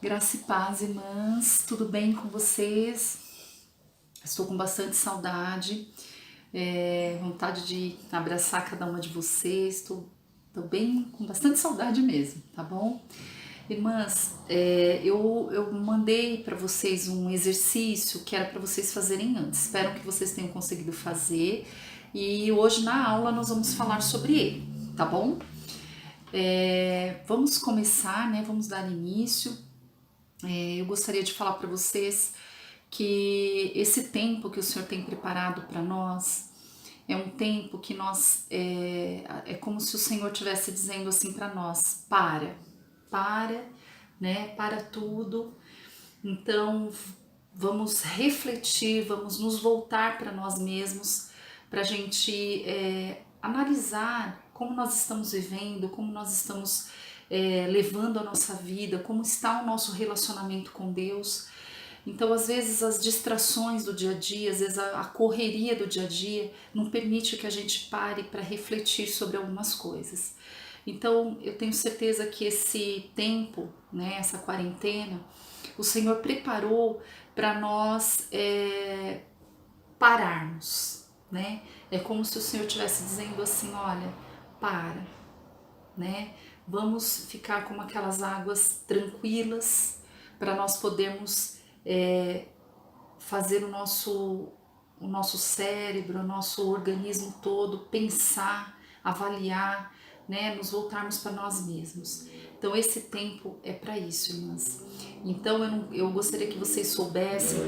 Graça e paz, irmãs, tudo bem com vocês? Estou com bastante saudade, vontade de abraçar cada uma de vocês, estou bem com bastante saudade mesmo, tá bom? Irmãs, eu mandei para vocês um exercício que era para vocês fazerem antes, espero que vocês tenham conseguido fazer e hoje na aula nós vamos falar sobre ele, tá bom? Vamos começar, né? Vamos dar início. Eu gostaria de falar para vocês que esse tempo que o Senhor tem preparado para nós é um tempo que é como se o Senhor estivesse dizendo assim para nós: para, né? Para tudo. Então vamos refletir, vamos nos voltar para nós mesmos, para a gente analisar como nós estamos vivendo, como nós estamos levando a nossa vida, como está o nosso relacionamento com Deus. Então, às vezes, as distrações do dia a dia, às vezes a correria do dia a dia, não permite que a gente pare para refletir sobre algumas coisas. Então, eu tenho certeza que esse tempo, né, essa quarentena, o Senhor preparou para nós pararmos, né? É como se o Senhor estivesse dizendo assim: olha, para, né? Vamos ficar com aquelas águas tranquilas para nós podermos fazer o nosso cérebro, o nosso organismo todo pensar, avaliar, né, nos voltarmos para nós mesmos. Então esse tempo é para isso, irmãs. Então eu gostaria que vocês soubessem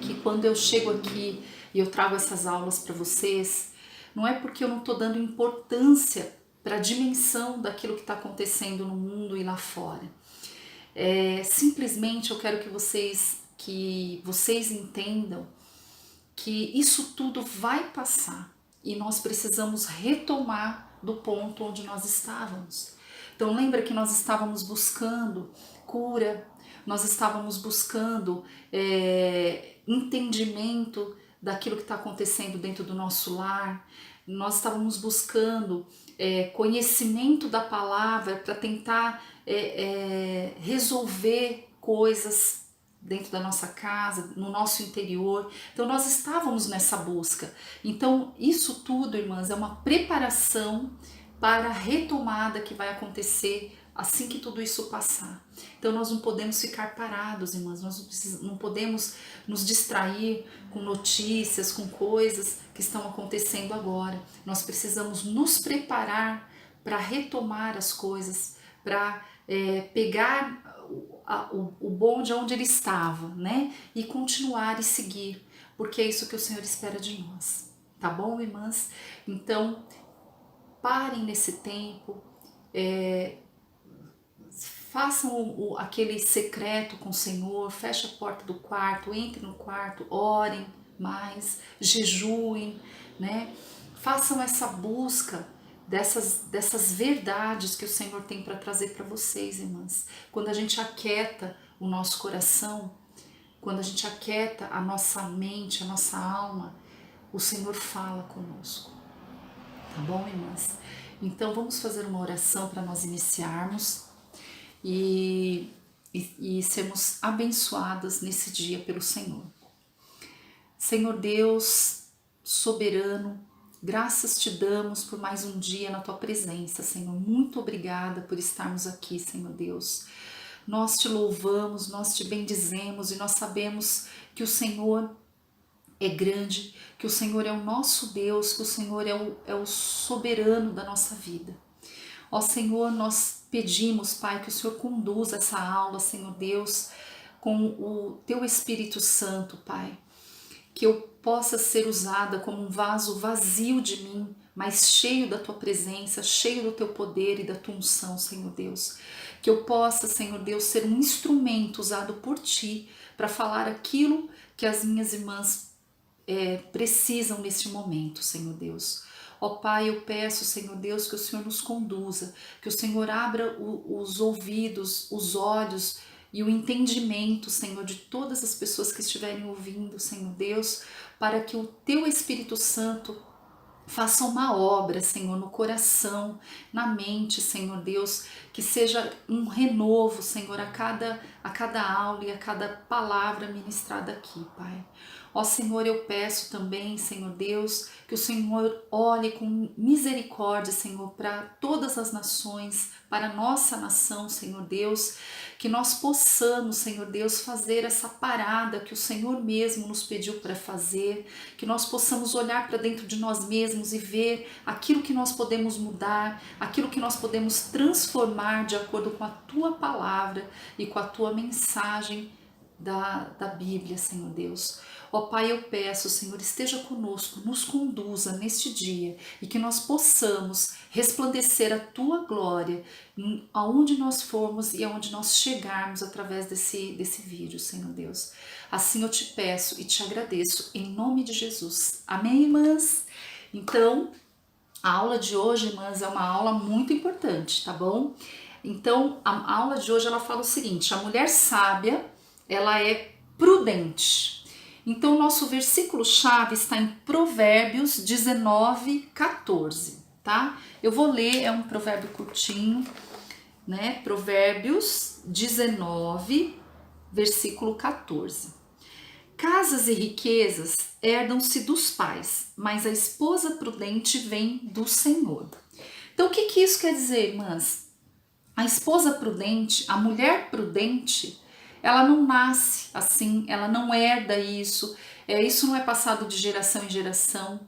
que quando eu chego aqui e eu trago essas aulas para vocês, não é porque eu não estou dando importância para a dimensão daquilo que está acontecendo no mundo e lá fora. Simplesmente eu quero que vocês entendam que isso tudo vai passar e nós precisamos retomar do ponto onde nós estávamos. Então lembra que nós estávamos buscando cura, nós estávamos buscando entendimento daquilo que está acontecendo dentro do nosso lar, nós estávamos buscando conhecimento da palavra para tentar resolver coisas dentro da nossa casa, no nosso interior. Então nós estávamos nessa busca. Então isso tudo, irmãs, é uma preparação para a retomada que vai acontecer assim que tudo isso passar. Então nós não podemos ficar parados, irmãs, nós não podemos nos distrair com notícias, com coisas que estão acontecendo agora. Nós precisamos nos preparar para retomar as coisas, para pegar o bonde onde ele estava, né? E continuar e seguir, porque é isso que o Senhor espera de nós. Tá bom, irmãs? Então, parem nesse tempo, façam aquele secreto com o Senhor, feche a porta do quarto, entre no quarto, orem mais, jejuem, né? Façam essa busca dessas verdades que o Senhor tem para trazer para vocês, irmãs. Quando a gente aquieta o nosso coração, quando a gente aquieta a nossa mente, a nossa alma, o Senhor fala conosco. Tá bom, irmãs? Então vamos fazer uma oração para nós iniciarmos e sermos abençoadas nesse dia pelo Senhor. Senhor Deus, soberano, graças te damos por mais um dia na tua presença, Senhor. Muito obrigada por estarmos aqui, Senhor Deus. Nós te louvamos, nós te bendizemos e nós sabemos que o Senhor é grande, que o Senhor é o nosso Deus, que o Senhor é o soberano da nossa vida. Ó Senhor, nós pedimos, Pai, que o Senhor conduza essa aula, Senhor Deus, com o Teu Espírito Santo, Pai. Que eu possa ser usada como um vaso vazio de mim, mas cheio da Tua presença, cheio do Teu poder e da Tua unção, Senhor Deus. Que eu possa, Senhor Deus, ser um instrumento usado por Ti para falar aquilo que as minhas irmãs precisam neste momento, Senhor Deus. Ó Pai, eu peço, Senhor Deus, que o Senhor nos conduza, que o Senhor abra os ouvidos, os olhos e o entendimento, Senhor, de todas as pessoas que estiverem ouvindo, Senhor Deus, para que o Teu Espírito Santo Faça uma obra, Senhor, no coração, na mente, Senhor Deus, que seja um renovo, Senhor, a cada aula e a cada palavra ministrada aqui, Pai. Ó Senhor, eu peço também, Senhor Deus, que o Senhor olhe com misericórdia, Senhor, para todas as nações, para a nossa nação, Senhor Deus, que nós possamos, Senhor Deus, fazer essa parada que o Senhor mesmo nos pediu para fazer, que nós possamos olhar para dentro de nós mesmos e ver aquilo que nós podemos mudar, aquilo que nós podemos transformar de acordo com a Tua palavra e com a Tua mensagem da Bíblia, Senhor Deus. Ó Pai, eu peço, Senhor, esteja conosco, nos conduza neste dia e que nós possamos resplandecer a Tua glória aonde nós formos e aonde nós chegarmos através desse vídeo, Senhor Deus. Assim eu te peço e te agradeço em nome de Jesus. Amém, irmãs? Então, a aula de hoje, irmãs, é uma aula muito importante, tá bom? Então, a aula de hoje ela fala o seguinte: a mulher sábia, ela é prudente. Então, o nosso versículo-chave está em Provérbios 19, 14, tá? Eu vou ler, é um provérbio curtinho, né? Provérbios 19, versículo 14. Casas e riquezas herdam-se dos pais, mas a esposa prudente vem do Senhor. Então, o que isso quer dizer, irmãs? A esposa prudente, a mulher prudente, ela não nasce assim, ela não herda isso, isso não é passado de geração em geração.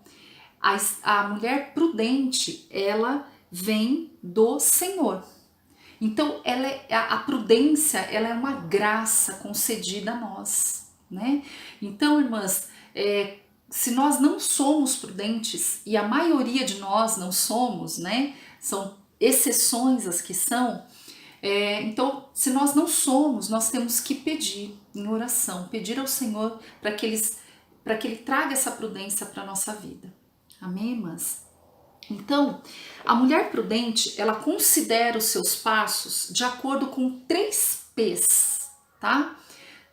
A mulher prudente, ela vem do Senhor. Então, a prudência, ela é uma graça concedida a nós, né? Então, irmãs, se nós não somos prudentes, e a maioria de nós não somos, né? São exceções as que são. Então, se nós não somos, nós temos que pedir em oração, pedir ao Senhor para que Ele traga essa prudência para a nossa vida. Amém, irmãs? Então, a mulher prudente, ela considera os seus passos de acordo com 3 P's, tá?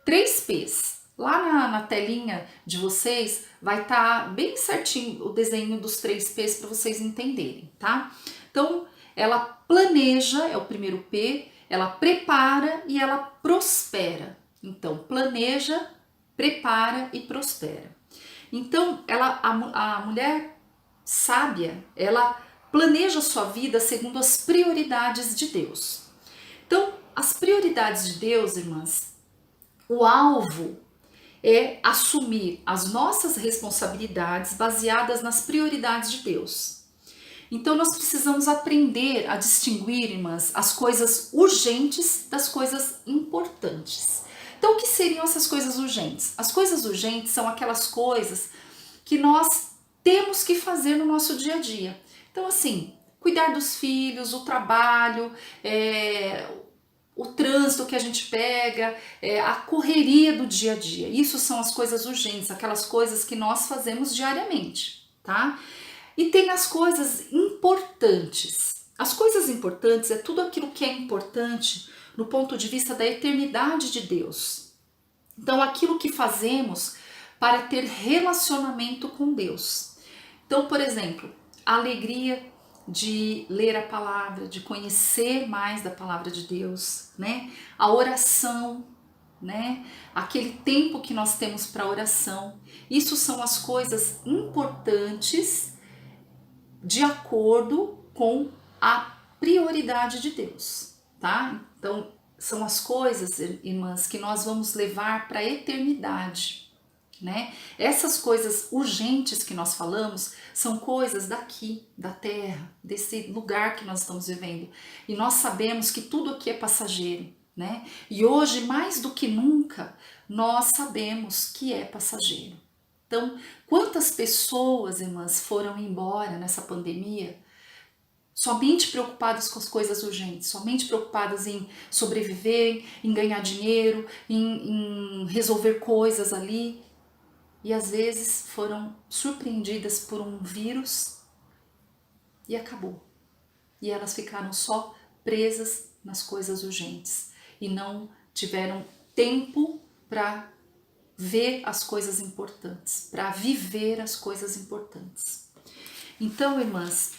3 P's. Lá na telinha de vocês vai estar bem certinho o desenho dos 3 P's para vocês entenderem, tá? Então, ela planeja, é o primeiro P, ela prepara e ela prospera. Então, planeja, prepara e prospera. Então, a mulher sábia, ela planeja a sua vida segundo as prioridades de Deus. Então, as prioridades de Deus, irmãs, o alvo é assumir as nossas responsabilidades baseadas nas prioridades de Deus. Então, nós precisamos aprender a distinguir, irmãs, as coisas urgentes das coisas importantes. Então, o que seriam essas coisas urgentes? As coisas urgentes são aquelas coisas que nós temos que fazer no nosso dia a dia. Então, assim, cuidar dos filhos, o trabalho, o trânsito que a gente pega, a correria do dia a dia. Isso são as coisas urgentes, aquelas coisas que nós fazemos diariamente, tá? E tem as coisas importantes. As coisas importantes é tudo aquilo que é importante no ponto de vista da eternidade de Deus. Então, aquilo que fazemos para ter relacionamento com Deus. Então, por exemplo, a alegria de ler a palavra, de conhecer mais da palavra de Deus, né? A oração, né? Aquele tempo que nós temos para oração. Isso são as coisas importantes de acordo com a prioridade de Deus, tá? Então, são as coisas, irmãs, que nós vamos levar para a eternidade, né? Essas coisas urgentes que nós falamos são coisas daqui, da terra, desse lugar que nós estamos vivendo. E nós sabemos que tudo aqui é passageiro, né? E hoje, mais do que nunca, nós sabemos que é passageiro. Então, quantas pessoas, irmãs, foram embora nessa pandemia somente preocupadas com as coisas urgentes, somente preocupadas em sobreviver, em ganhar dinheiro, em resolver coisas ali, e às vezes foram surpreendidas por um vírus e acabou. E elas ficaram só presas nas coisas urgentes e não tiveram tempo para ver as coisas importantes, para viver as coisas importantes. Então, irmãs,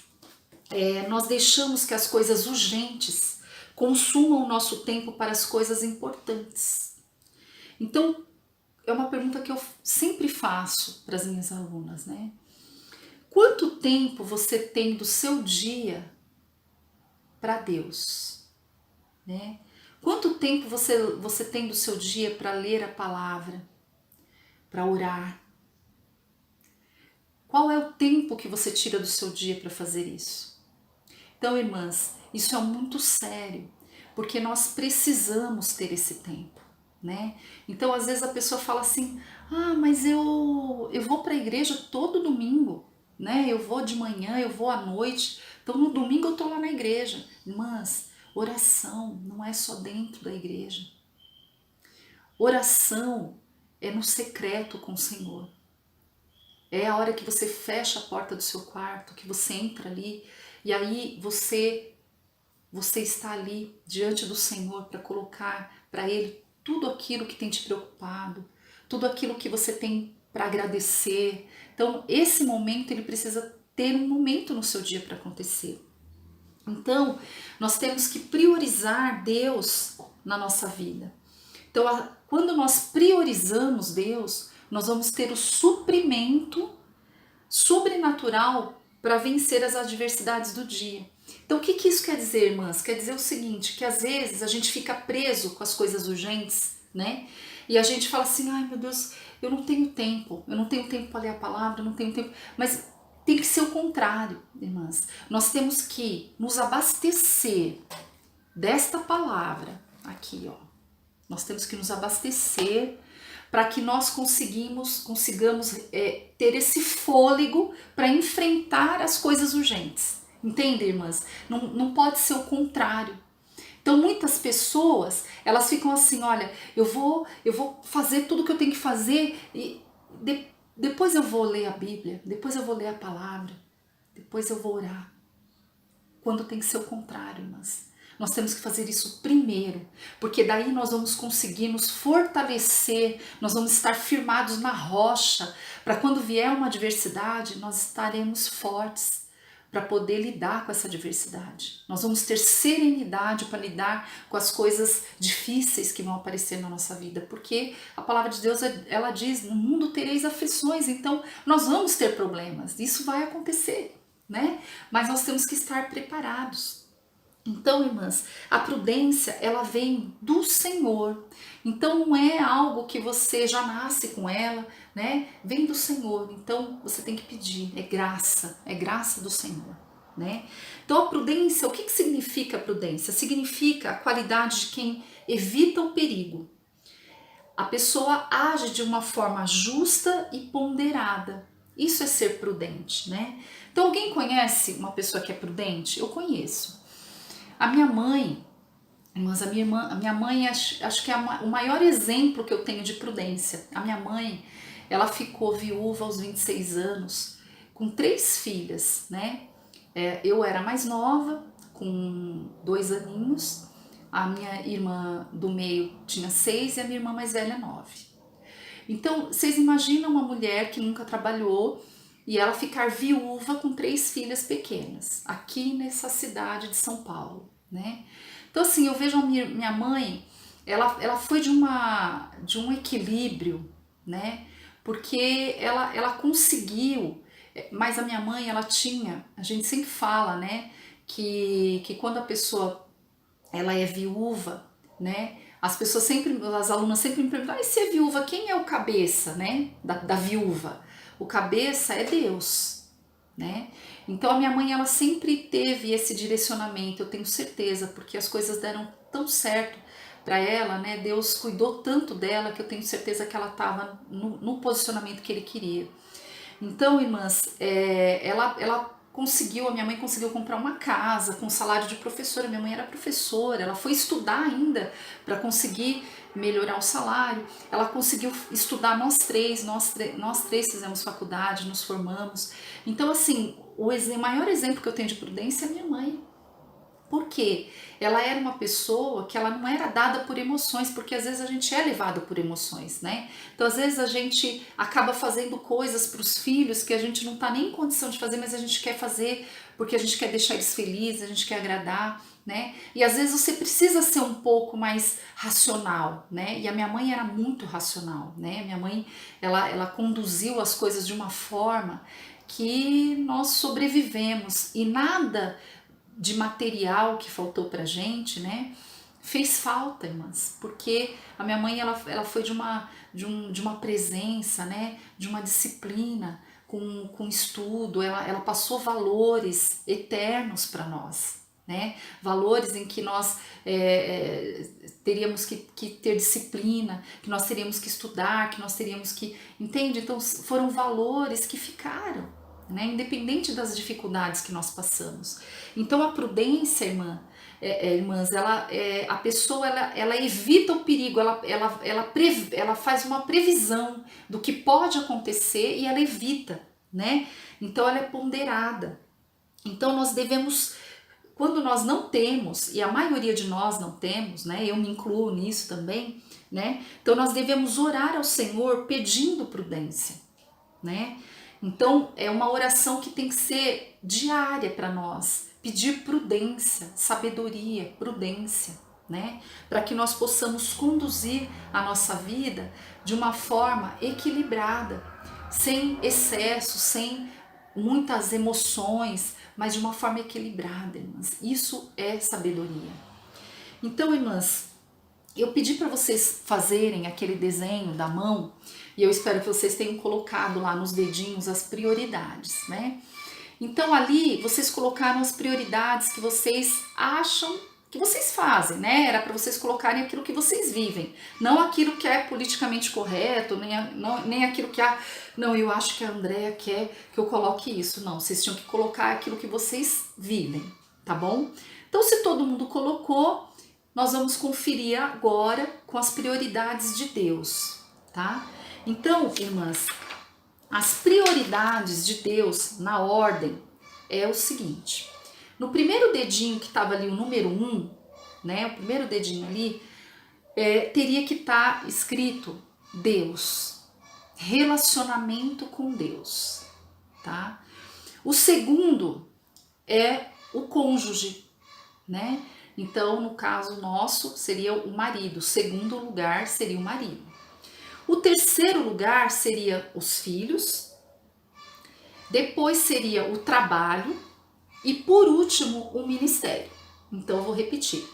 nós deixamos que as coisas urgentes consumam o nosso tempo para as coisas importantes. Então, é uma pergunta que eu sempre faço para as minhas alunas, né? Quanto tempo você tem do seu dia para Deus, né? Quanto tempo você tem do seu dia para ler a palavra, para orar? Qual é o tempo que você tira do seu dia para fazer isso? Então, irmãs, isso é muito sério, porque nós precisamos ter esse tempo, né? Então, às vezes a pessoa fala assim: "Ah, mas eu vou para a igreja todo domingo, né? Eu vou de manhã, eu vou à noite. Então, no domingo eu tô lá na igreja". Irmãs, oração não é só dentro da igreja. Oração é no secreto com o Senhor. É a hora que você fecha a porta do seu quarto, que você entra ali e aí você está ali diante do Senhor para colocar para Ele tudo aquilo que tem te preocupado, tudo aquilo que você tem para agradecer. Então, esse momento ele precisa ter um momento no seu dia para acontecer. Então, nós temos que priorizar Deus na nossa vida. Então, quando nós priorizamos Deus, nós vamos ter o suprimento sobrenatural para vencer as adversidades do dia. Então, o que isso quer dizer, irmãs? Quer dizer o seguinte, que às vezes a gente fica preso com as coisas urgentes, né? E a gente fala assim: "Ai, meu Deus, eu não tenho tempo para ler a palavra, eu não tenho tempo". Mas tem que ser o contrário, irmãs. Nós temos que nos abastecer desta palavra aqui, ó. Nós temos que nos abastecer para que nós consigamos ter esse fôlego para enfrentar as coisas urgentes. Entende, irmãs? Não pode ser o contrário. Então, muitas pessoas, elas ficam assim: "Olha, eu vou fazer tudo que eu tenho que fazer e depois eu vou ler a Bíblia, depois eu vou ler a palavra, depois eu vou orar". Quando tem que ser o contrário, irmãs. Nós temos que fazer isso primeiro, porque daí nós vamos conseguir nos fortalecer, nós vamos estar firmados na rocha, para quando vier uma adversidade, nós estaremos fortes para poder lidar com essa adversidade. Nós vamos ter serenidade para lidar com as coisas difíceis que vão aparecer na nossa vida, porque a palavra de Deus, ela diz: "No mundo tereis aflições", então nós vamos ter problemas, isso vai acontecer, né? Mas nós temos que estar preparados. Então, irmãs, a prudência, ela vem do Senhor. Então, não é algo que você já nasce com ela, né? Vem do Senhor. Então, você tem que pedir. É graça do Senhor, né? Então, a prudência, o que significa a prudência? Significa a qualidade de quem evita o perigo. A pessoa age de uma forma justa e ponderada. Isso é ser prudente, né? Então, alguém conhece uma pessoa que é prudente? Eu conheço. A minha mãe, mas a minha mãe acho que é o maior exemplo que eu tenho de prudência. A minha mãe, ela ficou viúva aos 26 anos, com 3 filhas, né? Eu era mais nova, com 2 aninhos, a minha irmã do meio tinha 6 e a minha irmã mais velha 9. Então, vocês imaginam uma mulher que nunca trabalhou e ela ficar viúva com 3 filhas pequenas, aqui nessa cidade de São Paulo, né? Então, assim, eu vejo a minha mãe, ela foi de um equilíbrio, né? Porque ela conseguiu, mas a minha mãe, ela tinha, a gente sempre fala, né? Que quando a pessoa, ela é viúva, né? As alunas sempre me perguntam: "Ah, e se é viúva, quem é o cabeça, né? Da viúva?" O cabeça é Deus, né? Então a minha mãe, ela sempre teve esse direcionamento, eu tenho certeza, porque as coisas deram tão certo para ela, né? Deus cuidou tanto dela que eu tenho certeza que ela estava no posicionamento que Ele queria. Então, irmãs, a minha mãe conseguiu comprar uma casa com salário de professora. Minha mãe era professora, ela foi estudar ainda para conseguir melhorar o salário. Ela conseguiu estudar nós três fizemos faculdade, nos formamos. Então, assim, o maior exemplo que eu tenho de prudência é minha mãe. Porque ela era uma pessoa que ela não era dada por emoções, porque às vezes a gente é levado por emoções, né? Então às vezes a gente acaba fazendo coisas para os filhos que a gente não tá nem em condição de fazer, mas a gente quer fazer porque a gente quer deixar eles felizes, a gente quer agradar, né? E às vezes você precisa ser um pouco mais racional, né? E a minha mãe era muito racional, né? Minha mãe, ela conduziu as coisas de uma forma que nós sobrevivemos e nada de material que faltou pra gente, né? Fez falta, irmãs, porque a minha mãe ela foi de uma presença, né? De uma disciplina com estudo, ela passou valores eternos para nós, né? Valores em que nós teríamos que ter disciplina, que nós teríamos que estudar, que nós teríamos que, entende? Então foram valores que ficaram, né? Independente das dificuldades que nós passamos. Então a prudência, irmãs, a pessoa ela evita o perigo, ela faz uma previsão do que pode acontecer e ela evita, né? Então ela é ponderada. Então nós devemos, quando nós não temos, e a maioria de nós não temos, né? Eu me incluo nisso também, né? Então nós devemos orar ao Senhor pedindo prudência, né? Então é uma oração que tem que ser diária para nós, pedir prudência, sabedoria, prudência, né? Para que nós possamos conduzir a nossa vida de uma forma equilibrada, sem excesso, sem muitas emoções, mas de uma forma equilibrada, irmãs. Isso é sabedoria. Então, irmãs, eu pedi para vocês fazerem aquele desenho da mão e eu espero que vocês tenham colocado lá nos dedinhos as prioridades, né? Então ali vocês colocaram as prioridades que vocês acham que vocês fazem, né? Era para vocês colocarem aquilo que vocês vivem, não aquilo que é politicamente correto, nem aquilo que não, eu acho que a Andrea quer que eu coloque isso. Não, vocês tinham que colocar aquilo que vocês vivem, tá bom? Então se todo mundo colocou, nós vamos conferir agora com as prioridades de Deus, tá? Então, irmãs, as prioridades de Deus na ordem é o seguinte: no primeiro dedinho que estava ali o número 1, né? O primeiro dedinho ali teria que estar escrito Deus, relacionamento com Deus, tá? O segundo é o cônjuge, né? Então, no caso nosso, seria o marido. O segundo lugar seria o marido. O terceiro lugar seria os filhos. Depois seria o trabalho. E por último, o ministério. Então, eu vou repetir.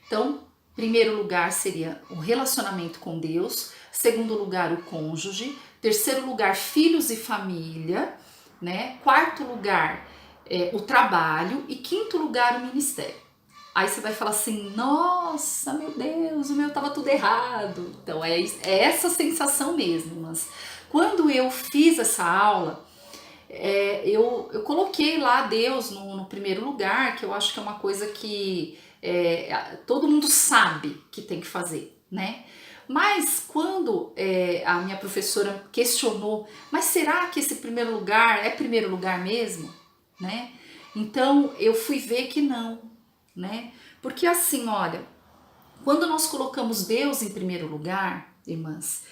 Então, primeiro lugar seria o relacionamento com Deus. Segundo lugar, o cônjuge. Terceiro lugar, filhos e família, né? Quarto lugar, o trabalho. E quinto lugar, o ministério. Aí você vai falar assim, nossa, meu Deus, o meu tava tudo errado. Então é essa sensação mesmo, mas quando eu fiz essa aula, eu coloquei lá Deus no primeiro lugar, que eu acho que é uma coisa que todo mundo sabe que tem que fazer, né? Mas quando a minha professora questionou, mas será que esse primeiro lugar é primeiro lugar mesmo, né? Então eu fui ver que não, né? Porque assim, olha, quando nós colocamos Deus em primeiro lugar, irmãs,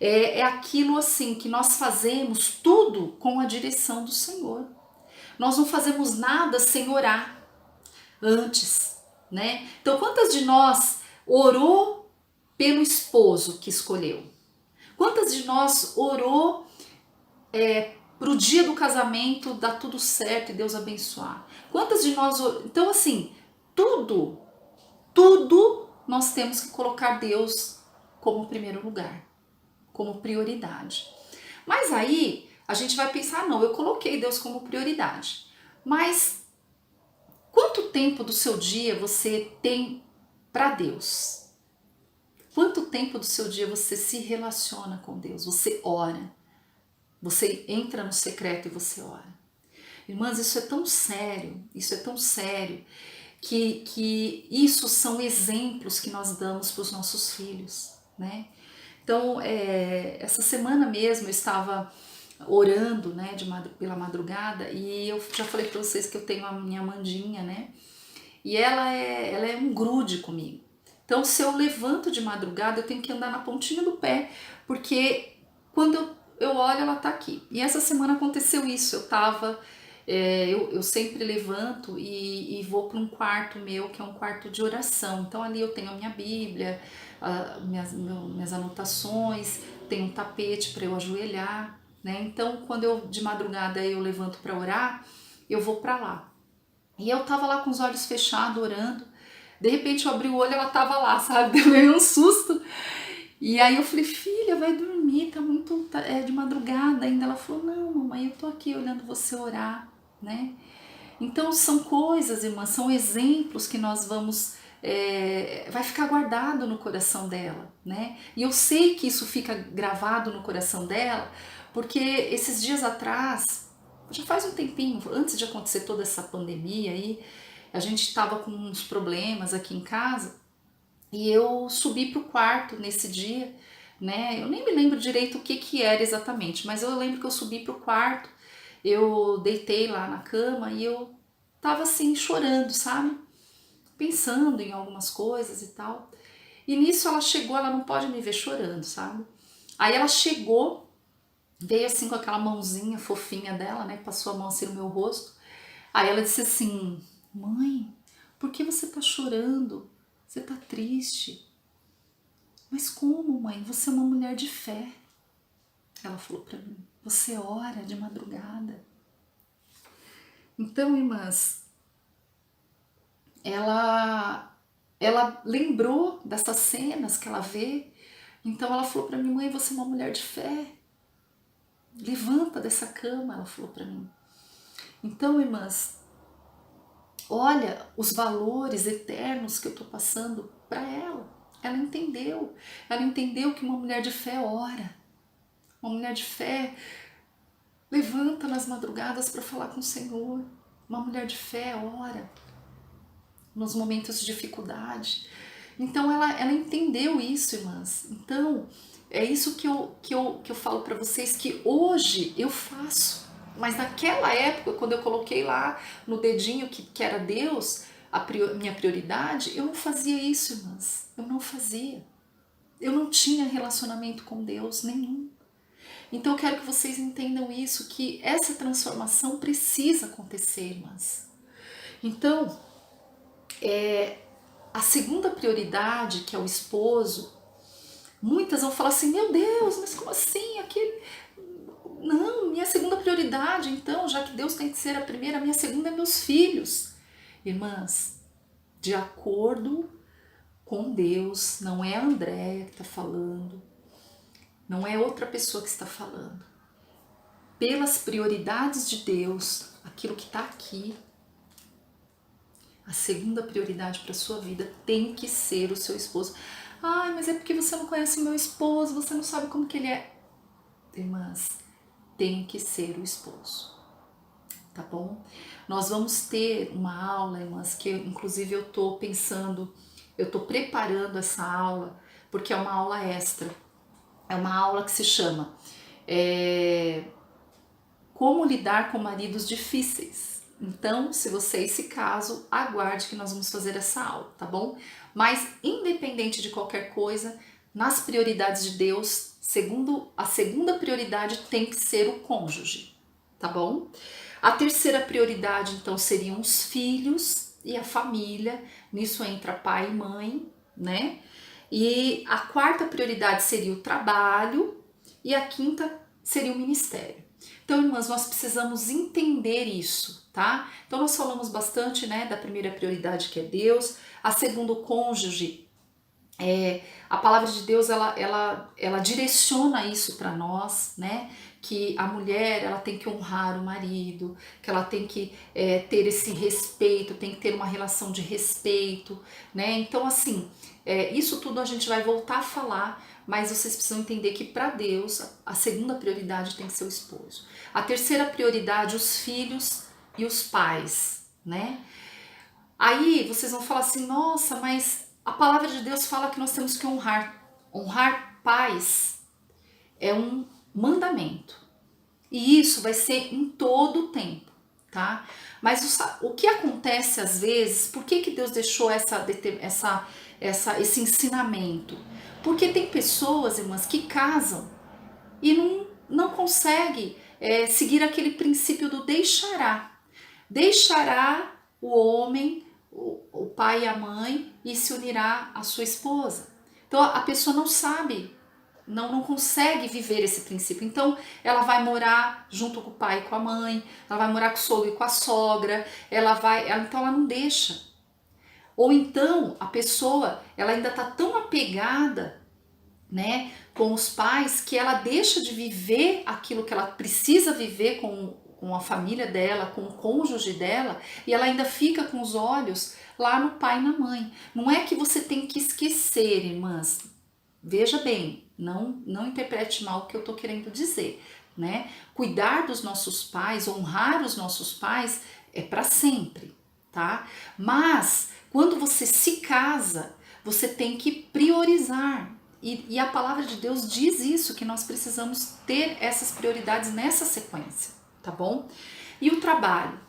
é aquilo assim que nós fazemos tudo com a direção do Senhor. Nós não fazemos nada sem orar antes, né? Então, quantas de nós orou pelo esposo que escolheu? Quantas de nós orou pro dia do casamento dar tudo certo e Deus abençoar? Quantas de nós... Então, assim, tudo nós temos que colocar Deus como primeiro lugar, como prioridade. Mas aí a gente vai pensar, não, eu coloquei Deus como prioridade. Mas quanto tempo do seu dia você tem para Deus? Quanto tempo do seu dia você se relaciona com Deus? Você ora. Você entra no secreto e você ora. Irmãs, isso é tão sério, que isso são exemplos que nós damos para os nossos filhos, né? Então, essa semana mesmo eu estava orando, né, pela madrugada, e eu já falei para vocês que eu tenho a minha Amandinha, né? e ela é um grude comigo. Então, se eu levanto de madrugada, eu tenho que andar na pontinha do pé, porque quando eu olho, ela tá aqui. E essa semana aconteceu isso, eu sempre levanto e vou para um quarto meu, que é um quarto de oração. Então ali eu tenho a minha Bíblia, minhas anotações, tenho um tapete para eu ajoelhar, né? Então quando eu de madrugada eu levanto para orar, eu vou para lá. E eu tava lá com os olhos fechados, orando. De repente eu abri o olho, ela tava lá, sabe? Deu meio um susto. E aí eu falei, filha, vai dormir, tá muito de madrugada ainda. Ela falou, não, mamãe, eu tô aqui olhando você orar, né? Então são coisas, irmã, são exemplos que nós vamos, vai ficar guardado no coração dela, né? E eu sei que isso fica gravado no coração dela, porque esses dias atrás, já faz um tempinho, antes de acontecer toda essa pandemia aí, a gente estava com uns problemas aqui em casa, e eu subi pro quarto nesse dia, né? Eu nem me lembro direito o que que era exatamente, mas eu lembro que eu subi pro quarto, eu deitei lá na cama e eu tava assim chorando, sabe? Pensando em algumas coisas e tal. E nisso ela chegou, ela não pode me ver chorando, sabe? Aí ela chegou, veio assim com aquela mãozinha fofinha dela, né? Passou a mão assim no meu rosto. Aí ela disse assim: mãe, por que você tá chorando? Você tá triste? Mas como, mãe? Você é uma mulher de fé. Ela falou pra mim: você ora de madrugada. Então, irmãs, ela lembrou dessas cenas que ela vê. Então ela falou pra mim: mãe, você é uma mulher de fé. Levanta dessa cama, ela falou pra mim. Então, irmãs, olha os valores eternos que eu tô passando pra ela. Ela entendeu. Ela entendeu que uma mulher de fé ora. Uma mulher de fé levanta nas madrugadas para falar com o Senhor. Uma mulher de fé ora nos momentos de dificuldade. Então ela entendeu isso, irmãs. Então é isso que eu falo para vocês, que hoje eu faço. Mas naquela época, quando eu coloquei lá no dedinho que era Deus, minha prioridade, eu não fazia isso, irmãs. Eu não fazia. Eu não tinha relacionamento com Deus nenhum. Então eu quero que vocês entendam isso, que essa transformação precisa acontecer, irmãs. Então, a segunda prioridade, que é o esposo, muitas vão falar assim: meu Deus, mas como assim? Aquele... Não, minha segunda prioridade, então, já que Deus tem que ser a primeira, a minha segunda é meus filhos. Irmãs, de acordo com Deus, não é a Andréia que está falando, não é outra pessoa que está falando. Pelas prioridades de Deus, aquilo que está aqui, a segunda prioridade para sua vida tem que ser o seu esposo. Ai, mas é porque você não conhece o meu esposo, você não sabe como que ele é. Irmãs, tem que ser o esposo, tá bom? Nós vamos ter uma aula, irmãs, que inclusive eu tô pensando, eu tô preparando essa aula, porque é uma aula extra. É uma aula que se chama Como lidar com maridos difíceis. Então, se você é esse caso, aguarde que nós vamos fazer essa aula, tá bom? Mas, independente de qualquer coisa, nas prioridades de Deus, a segunda prioridade tem que ser o cônjuge, tá bom? A terceira prioridade, então, seriam os filhos e a família. Nisso entra pai e mãe, né? E a quarta prioridade seria o trabalho e a quinta seria o ministério. Então, irmãs, nós precisamos entender isso, tá? Então, nós falamos bastante, né, da primeira prioridade, que é Deus. A segunda, o cônjuge. A palavra de Deus, ela direciona isso para nós, né? Que a mulher, ela tem que honrar o marido, que ela tem que ter esse respeito, tem que ter uma relação de respeito, né? Então, assim, isso tudo a gente vai voltar a falar, mas vocês precisam entender que para Deus a segunda prioridade tem que ser o esposo. A terceira prioridade, os filhos e os pais, né? Aí vocês vão falar assim: nossa, mas a palavra de Deus fala que nós temos que honrar. Honrar pais é um mandamento. E isso vai ser em todo o tempo, tá? Mas o que acontece às vezes, por que Deus deixou esse ensinamento? Porque tem pessoas, irmãs, que casam e não conseguem seguir aquele princípio do deixará. Deixará o homem, o pai e a mãe, e se unirá à sua esposa. Então a pessoa não sabe, não consegue viver esse princípio. Então ela vai morar junto com o pai e com a mãe, ela vai morar com o sogro e com a sogra, então ela não deixa. Ou então a pessoa, ela ainda está tão apegada, né, com os pais, que ela deixa de viver aquilo que ela precisa viver com a família dela, com o cônjuge dela, e ela ainda fica com os olhos lá no pai e na mãe. Não é que você tem que esquecer, irmãs. Veja bem, não interprete mal o que eu estou querendo dizer, né? Cuidar dos nossos pais, honrar os nossos pais é para sempre, tá? Mas quando você se casa, você tem que priorizar. E a palavra de Deus diz isso, que nós precisamos ter essas prioridades nessa sequência, tá bom? E o trabalho?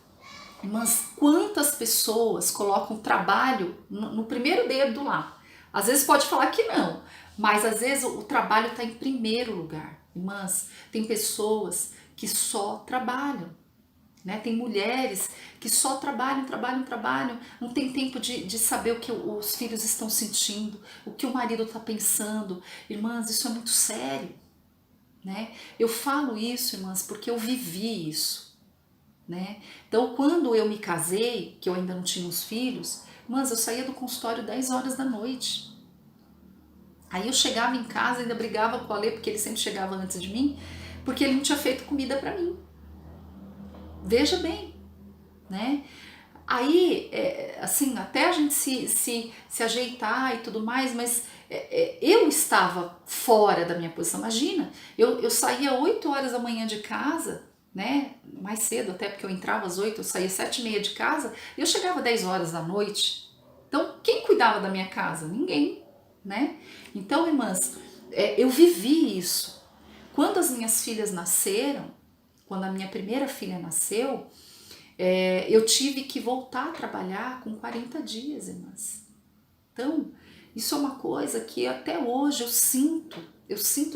Mas quantas pessoas colocam o trabalho no primeiro dedo lá? Às vezes pode falar que não, mas às vezes o trabalho está em primeiro lugar. Irmãs, tem pessoas que só trabalham, né? Tem mulheres que só trabalham, não tem tempo de saber o que os filhos estão sentindo, o que o marido está pensando. Irmãs, isso é muito sério, né? Eu falo isso, irmãs, porque eu vivi isso, né? Então, quando eu me casei, que eu ainda não tinha os filhos, irmãs, eu saía do consultório 10 horas da noite. Aí eu chegava em casa e ainda brigava com o Alê, porque ele sempre chegava antes de mim, porque ele não tinha feito comida para mim. Veja bem, né? Aí, assim, até a gente se ajeitar e tudo mais, mas eu estava fora da minha posição. Imagina, eu saía 8 horas da manhã de casa, né? Mais cedo, até porque eu entrava às 8, eu saía 7h30 de casa, e eu chegava 10 horas da noite. Então, quem cuidava da minha casa? Ninguém, né? Então, irmãs, eu vivi isso. Quando as minhas filhas nasceram, quando a minha primeira filha nasceu, eu tive que voltar a trabalhar com 40 dias, irmãs. Então, isso é uma coisa que até hoje eu sinto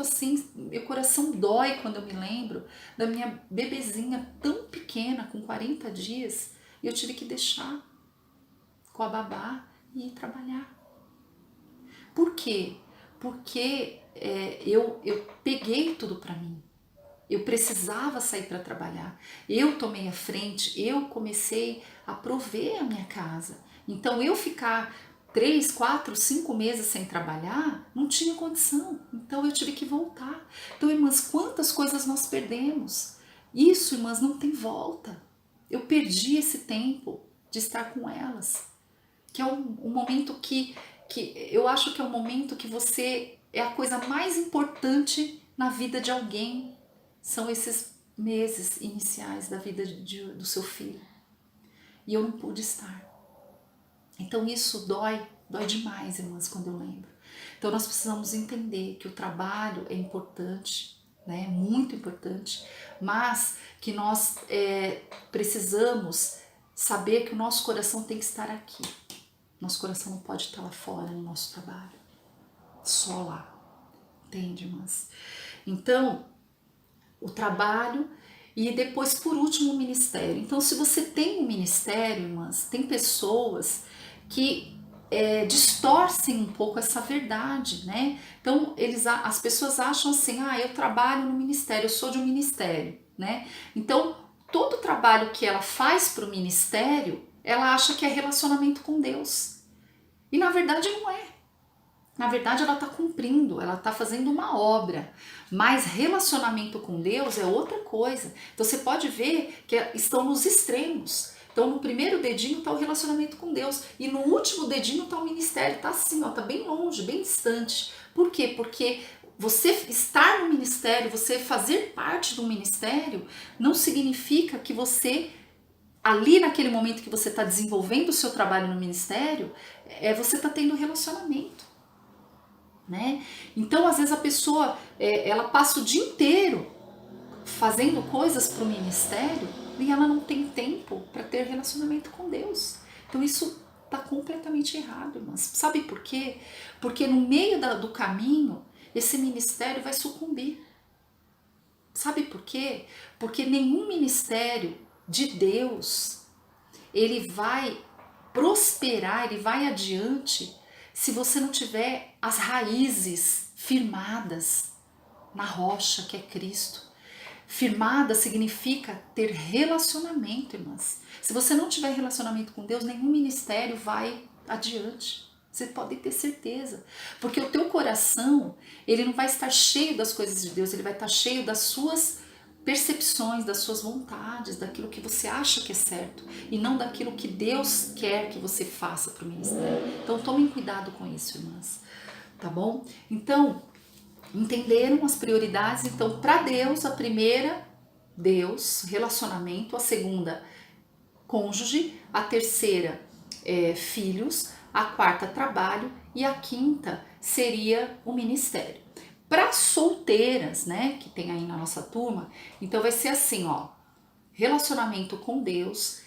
assim, meu coração dói quando eu me lembro da minha bebezinha tão pequena, com 40 dias, e eu tive que deixar com a babá e ir trabalhar. Por quê? Porque eu peguei tudo para mim. Eu precisava sair para trabalhar. Eu tomei a frente, eu comecei a prover a minha casa. Então eu ficar 3, 4, 5 meses sem trabalhar, não tinha condição. Então eu tive que voltar. Então, irmãs, quantas coisas nós perdemos? Isso, irmãs, não tem volta. Eu perdi esse tempo de estar com elas. Que é um momento que eu acho que é um momento que você é a coisa mais importante na vida de alguém. São esses meses iniciais da vida do seu filho. E eu não pude estar. Então isso dói demais, irmãs, quando eu lembro. Então nós precisamos entender que o trabalho é importante, né? Muito importante, mas que nós precisamos saber que o nosso coração tem que estar aqui. Nosso coração não pode estar lá fora no nosso trabalho. Só lá. Entende, irmãs? Então, o trabalho e depois, por último, o ministério. Então, se você tem um ministério, irmãs, tem pessoas que distorcem um pouco essa verdade, né? Então, as pessoas acham assim, eu trabalho no ministério, eu sou de um ministério, né? Então, todo o trabalho que ela faz para o ministério, ela acha que é relacionamento com Deus. E na verdade não é. Na verdade ela está cumprindo, ela está fazendo uma obra. Mas relacionamento com Deus é outra coisa. Então você pode ver que estão nos extremos. Então no primeiro dedinho está o relacionamento com Deus. E no último dedinho está o ministério. Está assim, está bem longe, bem distante. Por quê? Porque você estar no ministério, você fazer parte do ministério, não significa que você... Ali naquele momento que você está desenvolvendo o seu trabalho no ministério, você está tendo relacionamento, né? Então às vezes a pessoa ela passa o dia inteiro fazendo coisas para o ministério, e ela não tem tempo para ter relacionamento com Deus. Então isso está completamente errado, irmãs. Sabe por quê? Porque no meio do caminho, esse ministério vai sucumbir. Sabe por quê? Porque nenhum ministério de Deus, ele vai prosperar, ele vai adiante, se você não tiver as raízes firmadas na rocha que é Cristo. Firmada significa ter relacionamento, irmãs. Se você não tiver relacionamento com Deus, nenhum ministério vai adiante. Você pode ter certeza. Porque o teu coração, ele não vai estar cheio das coisas de Deus, ele vai estar cheio das suas percepções, das suas vontades, daquilo que você acha que é certo e não daquilo que Deus quer que você faça para o ministério. Então tomem cuidado com isso, irmãs. Tá bom? Então, entenderam as prioridades? Então, para Deus, a primeira, Deus, relacionamento, a segunda, cônjuge, a terceira, filhos, a quarta, trabalho e a quinta seria o ministério. Para solteiras, né, que tem aí na nossa turma, então vai ser assim, ó, relacionamento com Deus.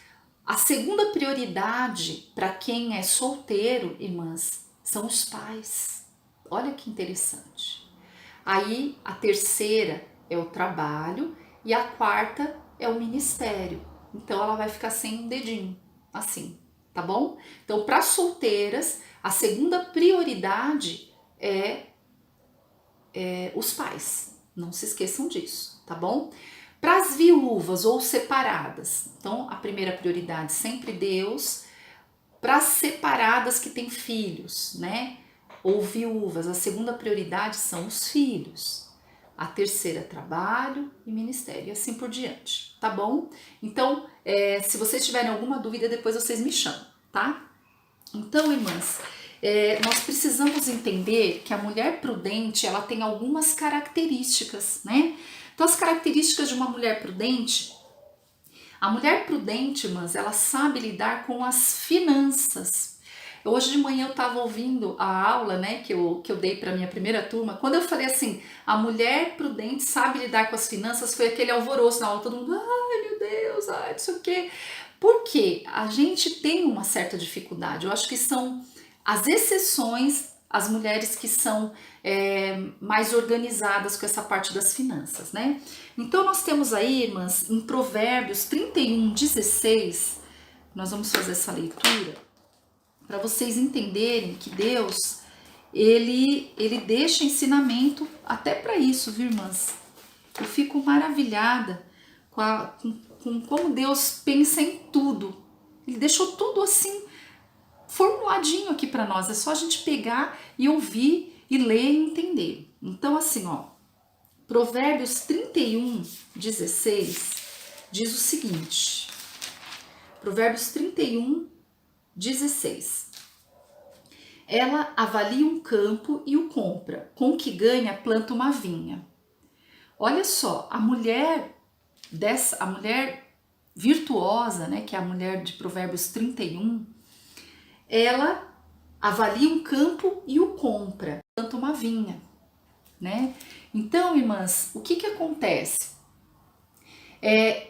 A segunda prioridade para quem é solteiro, irmãs, são os pais. Olha que interessante. Aí a terceira é o trabalho e a quarta é o ministério. Então ela vai ficar sem um dedinho, assim, tá bom? Então para solteiras, a segunda prioridade é os pais. Não se esqueçam disso, tá bom? Para as viúvas ou separadas, então a primeira prioridade sempre Deus. Para as separadas que têm filhos, né? Ou viúvas, a segunda prioridade são os filhos. A terceira, trabalho e ministério, e assim por diante, tá bom? Então, se vocês tiverem alguma dúvida, depois vocês me chamam, tá? Então, irmãs, nós precisamos entender que a mulher prudente, ela tem algumas características, né? Então, as características de uma mulher prudente, a mulher prudente, irmãs, ela sabe lidar com as finanças. Hoje de manhã eu estava ouvindo a aula, né, que eu dei para minha primeira turma. Quando eu falei assim, a mulher prudente sabe lidar com as finanças, foi aquele alvoroço na aula, todo mundo, ai meu Deus, ai não sei o quê. Por quê? A gente tem uma certa dificuldade. Eu acho que são as exceções, as mulheres que são mais organizadas com essa parte das finanças, né? Então nós temos aí, irmãs, em Provérbios 31:16, nós vamos fazer essa leitura para vocês entenderem que Deus, ele deixa ensinamento até para isso, viu, irmãs? Eu fico maravilhada com como Deus pensa em tudo. Ele deixou tudo assim formuladinho aqui para nós, é só a gente pegar e ouvir e ler e entender. Então assim, ó, Provérbios 31:16 diz o seguinte, Provérbios 31:16, ela avalia um campo e o compra, com o que ganha planta uma vinha. Olha só, a mulher virtuosa, né, que é a mulher de Provérbios 31, ela avalia um campo e o compra, planta uma vinha, né? Então, irmãs, o que acontece?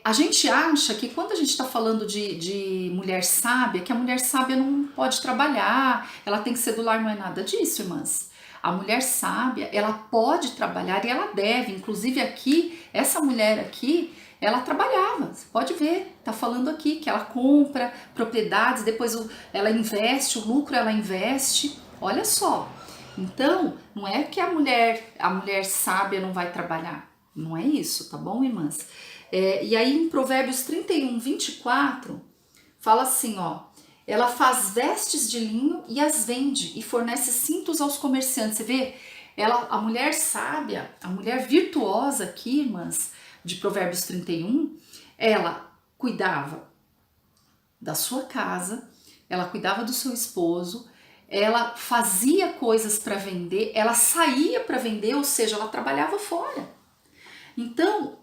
A gente acha que quando a gente está falando de mulher sábia, que a mulher sábia não pode trabalhar, ela tem que ser do lar, não é nada disso, irmãs. A mulher sábia, ela pode trabalhar e ela deve, inclusive aqui, essa mulher aqui, ela trabalhava, você pode ver, tá falando aqui que ela compra propriedades, depois ela investe, o lucro ela investe, olha só. Então, não é que a mulher sábia não vai trabalhar, não é isso, tá bom, irmãs? E aí em Provérbios 31:24, fala assim, ó, ela faz vestes de linho e as vende e fornece cintos aos comerciantes, você vê? A mulher sábia, a mulher virtuosa aqui, irmãs, de Provérbios 31, ela cuidava da sua casa, ela cuidava do seu esposo, ela fazia coisas para vender, ela saía para vender, ou seja, ela trabalhava fora. Então,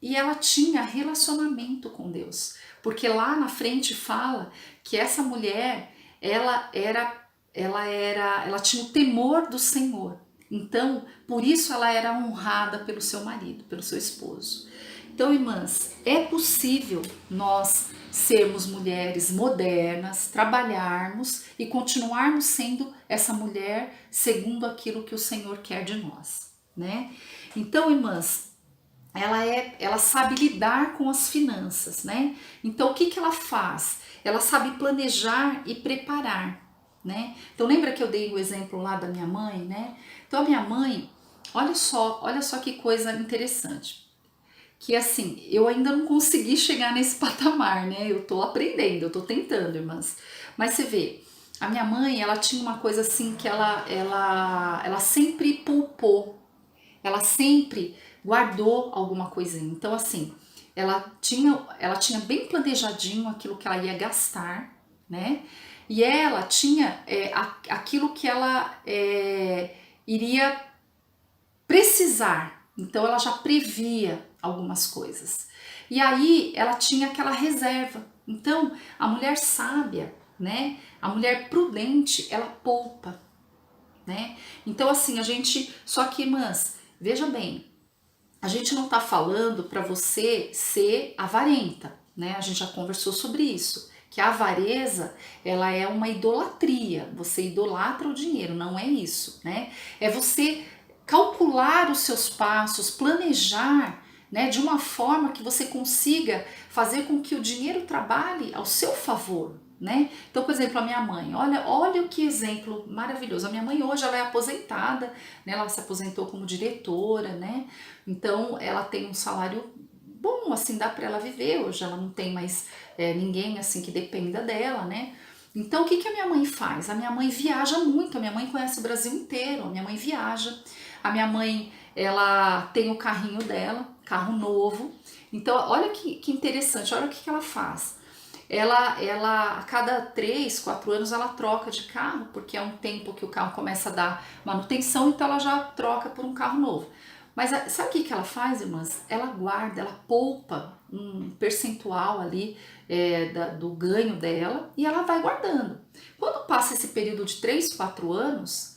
e ela tinha relacionamento com Deus, porque lá na frente fala que essa mulher, ela tinha o temor do Senhor. Então, por isso ela era honrada pelo seu marido, pelo seu esposo. Então, irmãs, é possível nós sermos mulheres modernas, trabalharmos e continuarmos sendo essa mulher segundo aquilo que o Senhor quer de nós, né? Então, irmãs, ela sabe lidar com as finanças, né? Então, o que que ela faz? Ela sabe planejar e preparar, né? Então, lembra que eu dei o exemplo lá da minha mãe, né? Então, a minha mãe, olha só que coisa interessante. Que assim, eu ainda não consegui chegar nesse patamar, né? Eu tô aprendendo, eu tô tentando, irmãs. Mas você vê, a minha mãe, ela tinha uma coisa assim que ela sempre poupou, ela sempre guardou alguma coisinha. Então, assim, ela tinha bem planejadinho aquilo que ela ia gastar, né? E ela tinha aquilo que ela iria precisar. Então, ela já previa algumas coisas. E aí, ela tinha aquela reserva. Então, a mulher sábia, né? A mulher prudente, ela poupa, né? Então, assim, só que, irmãs, veja bem, a gente não tá falando para você ser avarenta, né? A gente já conversou sobre isso, que a avareza, ela é uma idolatria, você idolatra o dinheiro, não é isso, né? É você calcular os seus passos, planejar, né, de uma forma que você consiga fazer com que o dinheiro trabalhe ao seu favor, né? Então, por exemplo, a minha mãe, olha que exemplo maravilhoso. A minha mãe hoje ela é aposentada, né? Ela se aposentou como diretora, né? Então, ela tem um salário bom, assim, dá para ela viver. Hoje ela não tem mais ninguém assim que dependa dela, né? Então, o que que a minha mãe faz? A minha mãe viaja muito, a minha mãe conhece o Brasil inteiro, a minha mãe viaja. A minha mãe, ela tem o carrinho dela, carro novo. Então, olha que interessante, olha o que ela faz. Ela a cada 3, 4 anos ela troca de carro, porque é um tempo que o carro começa a dar manutenção, então ela já troca por um carro novo. Mas sabe o que ela faz, irmãs? Ela guarda, ela poupa um percentual ali do ganho dela e ela vai guardando. Quando passa esse período de 3, 4 anos,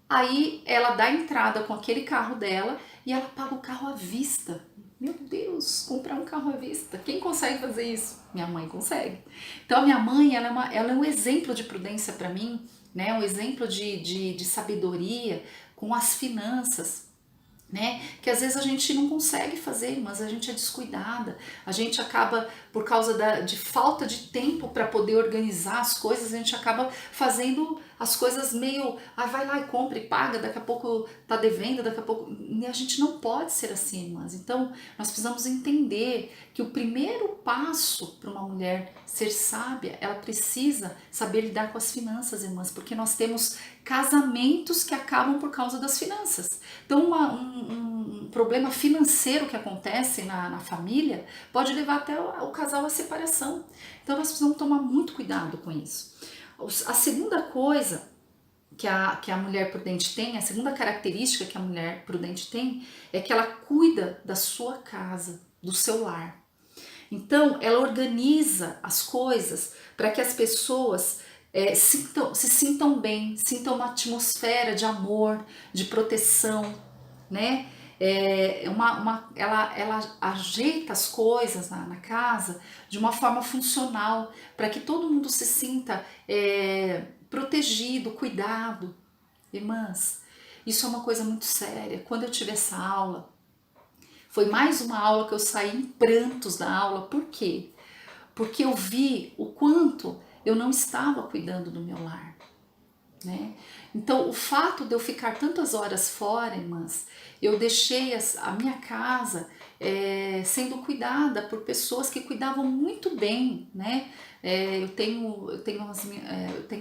aí ela dá entrada com aquele carro dela e ela paga o carro à vista. Meu Deus, comprar um carro à vista. Quem consegue fazer isso? Minha mãe consegue. Então a minha mãe, ela é um exemplo de prudência para mim, né? Um exemplo de sabedoria com as finanças, né? Que às vezes a gente não consegue fazer, mas a gente é descuidada, a gente acaba, por causa de falta de tempo para poder organizar as coisas, a gente acaba fazendo as coisas meio, vai lá e compra e paga, daqui a pouco tá devendo, daqui a pouco, e a gente não pode ser assim, irmãs. Então, nós precisamos entender que o primeiro passo para uma mulher ser sábia, ela precisa saber lidar com as finanças, irmãs, porque nós temos casamentos que acabam por causa das finanças. Então, um problema financeiro que acontece na família pode levar até o casal à separação. Então, nós precisamos tomar muito cuidado com isso. A segunda coisa que a mulher prudente tem, a segunda característica que a mulher prudente tem, é que ela cuida da sua casa, do seu lar. Então, ela organiza as coisas para que as pessoas se sintam bem, sintam uma atmosfera de amor, de proteção, né? Ela ajeita as coisas na casa de uma forma funcional, para que todo mundo se sinta protegido, cuidado. Irmãs, isso é uma coisa muito séria. Quando eu tive essa aula, foi mais uma aula que eu saí em prantos da aula. Por quê? Porque eu vi o quanto eu não estava cuidando do meu lar, né? Então, o fato de eu ficar tantas horas fora, irmãs, eu deixei a minha casa sendo cuidada por pessoas que cuidavam muito bem, né? Eu tenho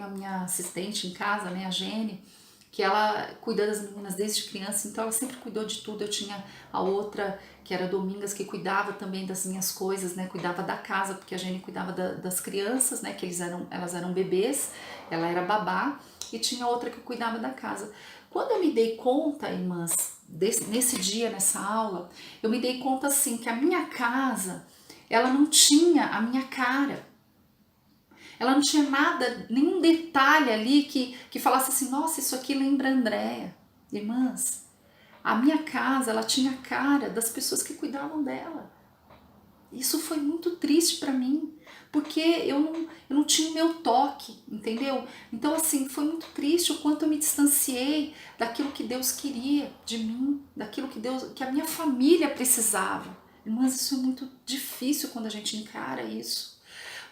a minha assistente em casa, né, a Gene, que ela cuida das meninas desde criança, então ela sempre cuidou de tudo. Eu tinha a outra, que era Domingas, que cuidava também das minhas coisas, né, cuidava da casa, porque a Gene cuidava das crianças, né, que elas eram bebês, ela era babá, e tinha outra que cuidava da casa. Quando eu me dei conta, irmãs, nesse dia, nessa aula, eu me dei conta assim, que a minha casa, ela não tinha a minha cara. Ela não tinha nada, nenhum detalhe ali que falasse assim, nossa, isso aqui lembra a Andréia. Irmãs, a minha casa, ela tinha a cara das pessoas que cuidavam dela. Isso foi muito triste para mim, porque eu não tinha o meu toque, entendeu? Então, assim, foi muito triste o quanto eu me distanciei daquilo que Deus queria de mim, daquilo que a minha família precisava. Mas isso é muito difícil quando a gente encara isso,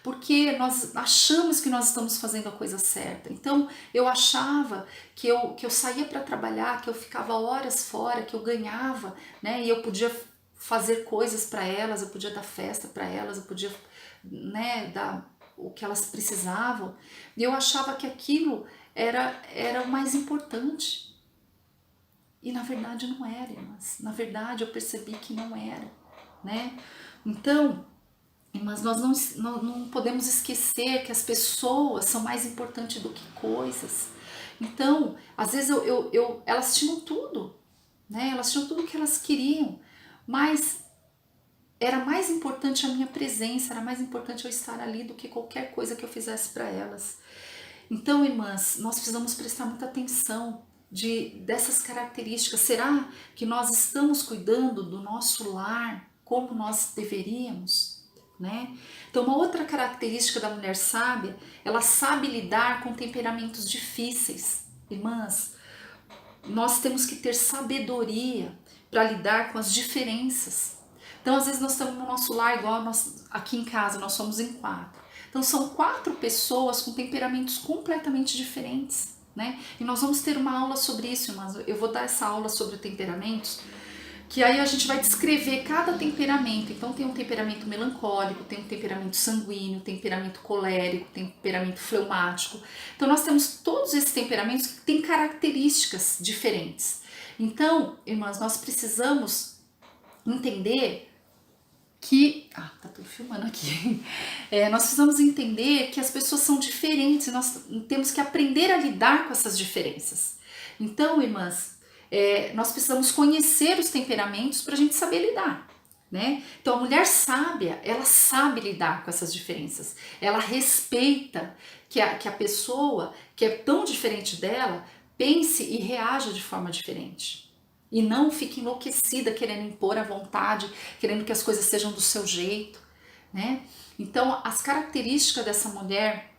porque nós achamos que nós estamos fazendo a coisa certa. Então eu achava que eu saía para trabalhar, que eu ficava horas fora, que eu ganhava, né? E eu podia fazer coisas para elas, eu podia dar festa para elas, eu podia, né, dar o que elas precisavam. E eu achava que aquilo era o mais importante. E na verdade não era, mas na verdade eu percebi que não era, né? Então, mas nós não podemos esquecer que as pessoas são mais importantes do que coisas. Então, às vezes elas tinham tudo, né? Elas tinham tudo que elas queriam, mas era mais importante a minha presença, era mais importante eu estar ali do que qualquer coisa que eu fizesse para elas. Então, irmãs, nós precisamos prestar muita atenção dessas características. Será que nós estamos cuidando do nosso lar como nós deveríamos? Né? Então, uma outra característica da mulher sábia, ela sabe lidar com temperamentos difíceis. Irmãs, nós temos que ter sabedoria para lidar com as diferenças. Então, às vezes nós estamos no nosso lar, igual nós, aqui em casa, nós somos em 4. Então, são 4 pessoas com temperamentos completamente diferentes, né? E nós vamos ter uma aula sobre isso, mas eu vou dar essa aula sobre temperamentos, que aí a gente vai descrever cada temperamento. Então tem um temperamento melancólico, tem um temperamento sanguíneo, temperamento colérico, temperamento fleumático. Então nós temos todos esses temperamentos que têm características diferentes. Então, irmãs, nós precisamos entender que... tá tudo filmando aqui. Nós precisamos entender que as pessoas são diferentes e nós temos que aprender a lidar com essas diferenças. Então, irmãs, nós precisamos conhecer os temperamentos para a gente saber lidar, né? Então a mulher sábia, ela sabe lidar com essas diferenças, ela respeita que a pessoa que é tão diferente dela pense e reaja de forma diferente. E não fique enlouquecida querendo impor a vontade, querendo que as coisas sejam do seu jeito, né? Então as características dessa mulher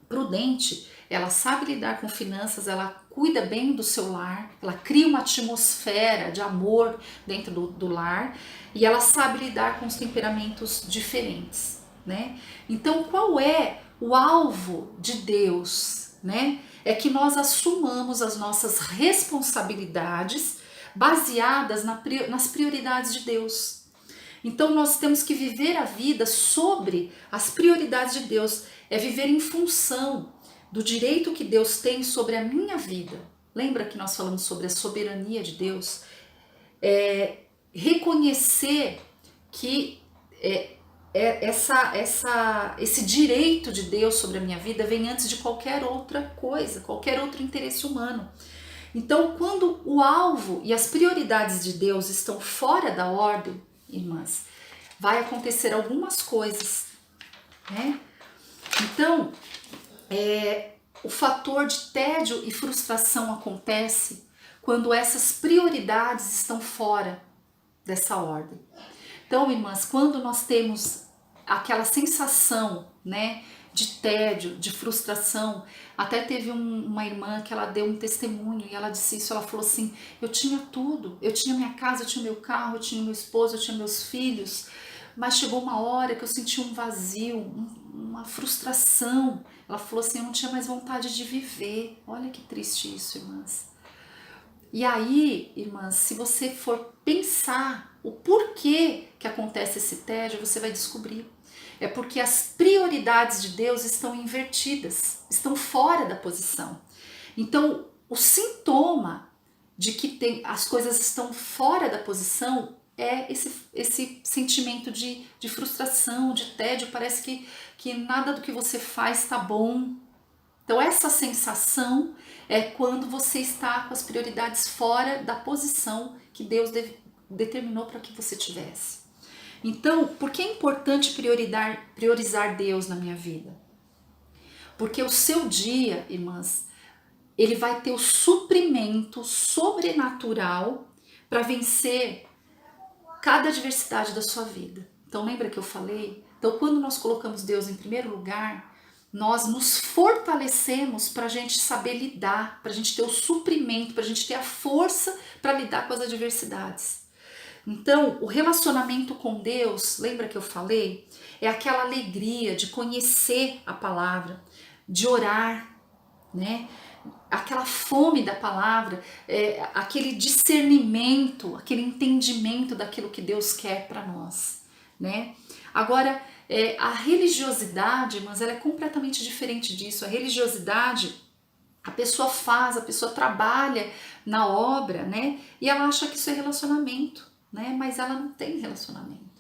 prudente, ela sabe lidar com finanças, ela cuida bem do seu lar, ela cria uma atmosfera de amor dentro do lar e ela sabe lidar com os temperamentos diferentes, né? Então, qual é o alvo de Deus, né? É que nós assumamos as nossas responsabilidades baseadas nas prioridades de Deus. Então nós temos que viver a vida sobre as prioridades de Deus, é viver em função do direito que Deus tem sobre a minha vida. Lembra que nós falamos sobre a soberania de Deus? Reconhecer que esse direito de Deus sobre a minha vida vem antes de qualquer outra coisa, qualquer outro interesse humano. Então, quando o alvo e as prioridades de Deus estão fora da ordem, irmãs, vai acontecer algumas coisas, né? Então, o fator de tédio e frustração acontece quando essas prioridades estão fora dessa ordem. Então, irmãs, quando nós temos aquela sensação, né, de tédio, de frustração, até teve uma irmã que ela deu um testemunho e ela disse isso, ela falou assim, eu tinha tudo, eu tinha minha casa, eu tinha meu carro, eu tinha meu esposo, eu tinha meus filhos, mas chegou uma hora que eu senti um vazio, uma frustração. Ela falou assim, eu não tinha mais vontade de viver. Olha que triste isso, irmãs. E aí, irmãs, se você for pensar o porquê que acontece esse tédio, você vai descobrir. É porque as prioridades de Deus estão invertidas, estão fora da posição. Então, o sintoma de que as coisas estão fora da posição é esse sentimento de frustração, de tédio, parece que nada do que você faz está bom. Então essa sensação é quando você está com as prioridades fora da posição que Deus determinou para que você tivesse. Então, por que é importante priorizar Deus na minha vida? Porque o seu dia, irmãs, ele vai ter o suprimento sobrenatural para vencer cada adversidade da sua vida. Então lembra que eu falei? Então quando nós colocamos Deus em primeiro lugar, nós nos fortalecemos para a gente saber lidar, para a gente ter o suprimento, para a gente ter a força para lidar com as adversidades. Então, o relacionamento com Deus, lembra que eu falei? É aquela alegria de conhecer a palavra, de orar, né? Aquela fome da palavra, aquele discernimento, aquele entendimento daquilo que Deus quer para nós, né? Agora, a religiosidade, mas ela é completamente diferente disso. A religiosidade, a pessoa faz, a pessoa trabalha na obra, né? E ela acha que isso é relacionamento, né? Mas ela não tem relacionamento.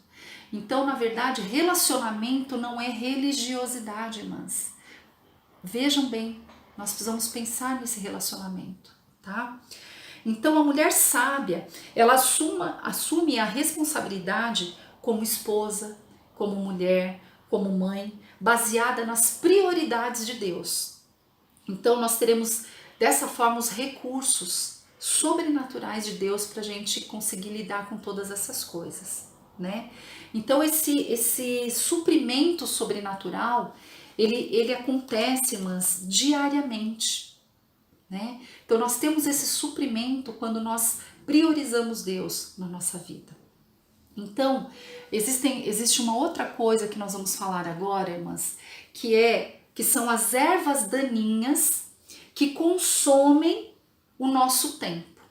Então, na verdade, relacionamento não é religiosidade, irmãs. Vejam bem, nós precisamos pensar nesse relacionamento, tá? Então, a mulher sábia, ela assume a responsabilidade como esposa, como mulher, como mãe, baseada nas prioridades de Deus. Então, nós teremos dessa forma os recursos sobrenaturais de Deus para a gente conseguir lidar com todas essas coisas, né? Então, esse suprimento sobrenatural, ele acontece, mas diariamente, né? Então, nós temos esse suprimento quando nós priorizamos Deus na nossa vida. Então, existe uma outra coisa que nós vamos falar agora, irmãs, que são as ervas daninhas que consomem o nosso tempo.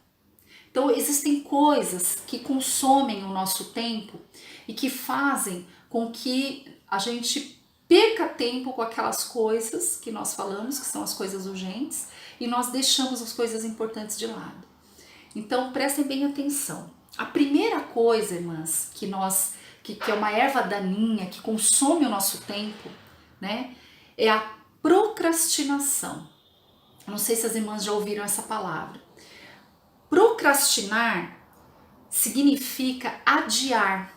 Então, existem coisas que consomem o nosso tempo e que fazem com que a gente perca tempo com aquelas coisas que nós falamos, que são as coisas urgentes, e nós deixamos as coisas importantes de lado. Então, prestem bem atenção. A primeira coisa, irmãs, que é uma erva daninha, que consome o nosso tempo, né, é a procrastinação. Não sei se as irmãs já ouviram essa palavra. Procrastinar significa adiar,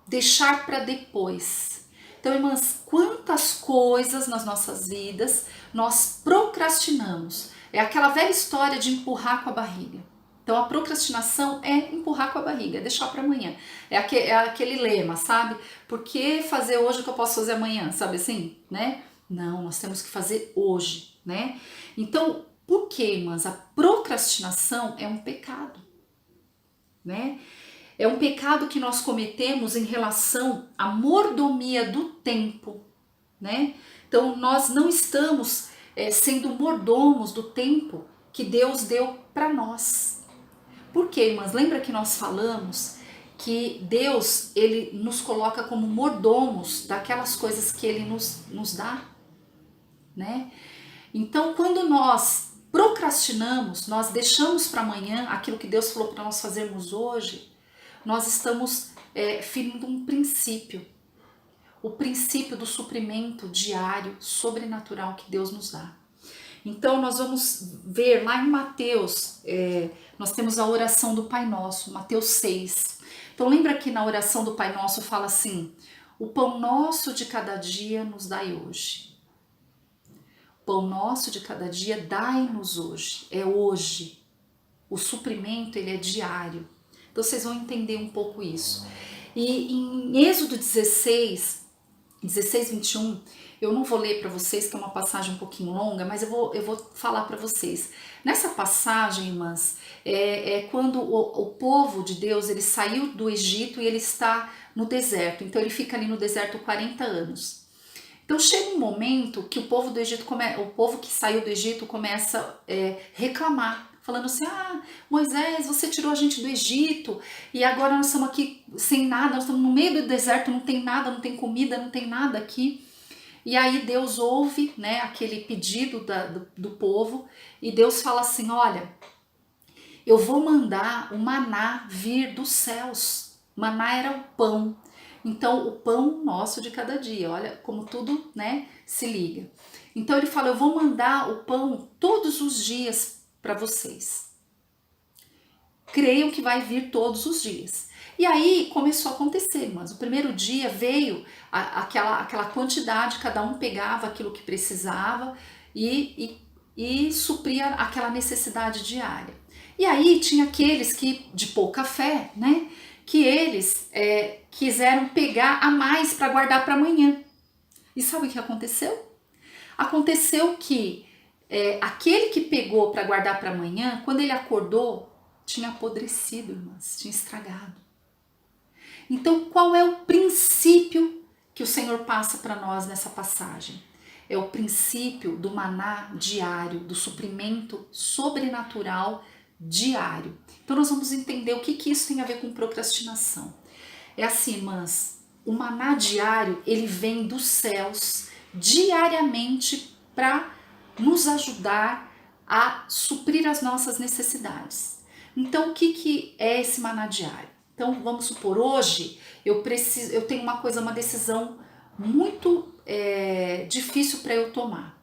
deixar para depois. Então, irmãs, quantas coisas nas nossas vidas nós procrastinamos? É aquela velha história de empurrar com a barriga. Então, a procrastinação é empurrar com a barriga, é deixar para amanhã. É aquele lema, sabe? Por que fazer hoje o que eu posso fazer amanhã? Sabe assim, né? Não, nós temos que fazer hoje, né? Então, por que, irmãs? A procrastinação é um pecado, né? É um pecado que nós cometemos em relação à mordomia do tempo, né? Então, nós não estamos sendo mordomos do tempo que Deus deu para nós. Por quê, irmãs? Lembra que nós falamos que Deus, ele nos coloca como mordomos daquelas coisas que ele nos dá, né? Então, quando nós procrastinamos, nós deixamos para amanhã aquilo que Deus falou para nós fazermos hoje, nós estamos ferindo um princípio, o princípio do suprimento diário, sobrenatural que Deus nos dá. Então, nós vamos ver lá em Mateus, nós temos a oração do Pai Nosso, Mateus 6. Então, lembra que na oração do Pai Nosso fala assim: o pão nosso de cada dia nos dai hoje. O pão nosso de cada dia dai-nos hoje, é hoje. O suprimento, ele é diário. Então, vocês vão entender um pouco isso. E em Êxodo 16, 21, eu não vou ler para vocês, que é uma passagem um pouquinho longa, mas eu vou falar para vocês. Nessa passagem, irmãs, é quando o povo de Deus, ele saiu do Egito e ele está no deserto. Então, ele fica ali no deserto 40 anos. Então, chega um momento que o povo do Egito, o povo que saiu do Egito começa a reclamar, falando assim: ah, Moisés, você tirou a gente do Egito e agora nós estamos aqui sem nada, nós estamos no meio do deserto, não tem nada, não tem comida, não tem nada aqui. E aí Deus ouve, né, aquele pedido do povo, e Deus fala assim: olha, eu vou mandar o maná vir dos céus. Maná era o pão. Então, o pão nosso de cada dia, olha como tudo, né, se liga. Então ele fala: eu vou mandar o pão todos os dias para vocês. Creiam que vai vir todos os dias. E aí começou a acontecer, mas o primeiro dia veio aquela quantidade, cada um pegava aquilo que precisava e supria aquela necessidade diária. E aí tinha aqueles que de pouca fé, né, que eles quiseram pegar a mais para guardar para amanhã. E sabe o que aconteceu? Aconteceu que aquele que pegou para guardar para amanhã, quando ele acordou, tinha apodrecido, irmãs, tinha estragado. Então, qual é o princípio que o Senhor passa para nós nessa passagem? É o princípio do maná diário, do suprimento sobrenatural diário. Então, nós vamos entender o que isso tem a ver com procrastinação. É assim, irmãs, o maná diário, ele vem dos céus diariamente para nos ajudar a suprir as nossas necessidades. Então, o que é esse maná diário? Então, vamos supor, hoje eu tenho uma decisão muito difícil para eu tomar.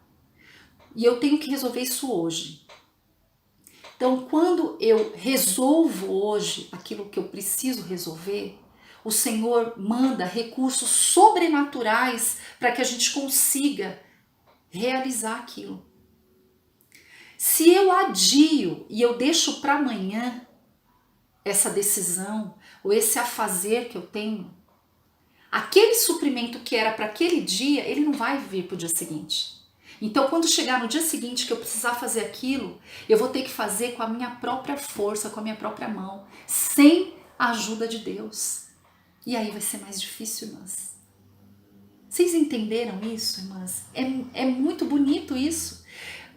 E eu tenho que resolver isso hoje. Então, quando eu resolvo hoje aquilo que eu preciso resolver, o Senhor manda recursos sobrenaturais para que a gente consiga realizar aquilo. Se eu adio e eu deixo para amanhã essa decisão ou esse afazer que eu tenho, aquele suprimento que era para aquele dia, ele não vai vir para o dia seguinte. Então, quando chegar no dia seguinte que eu precisar fazer aquilo, eu vou ter que fazer com a minha própria força, com a minha própria mão, sem a ajuda de Deus. E aí vai ser mais difícil, irmãs. Vocês entenderam isso, irmãs? É muito bonito isso.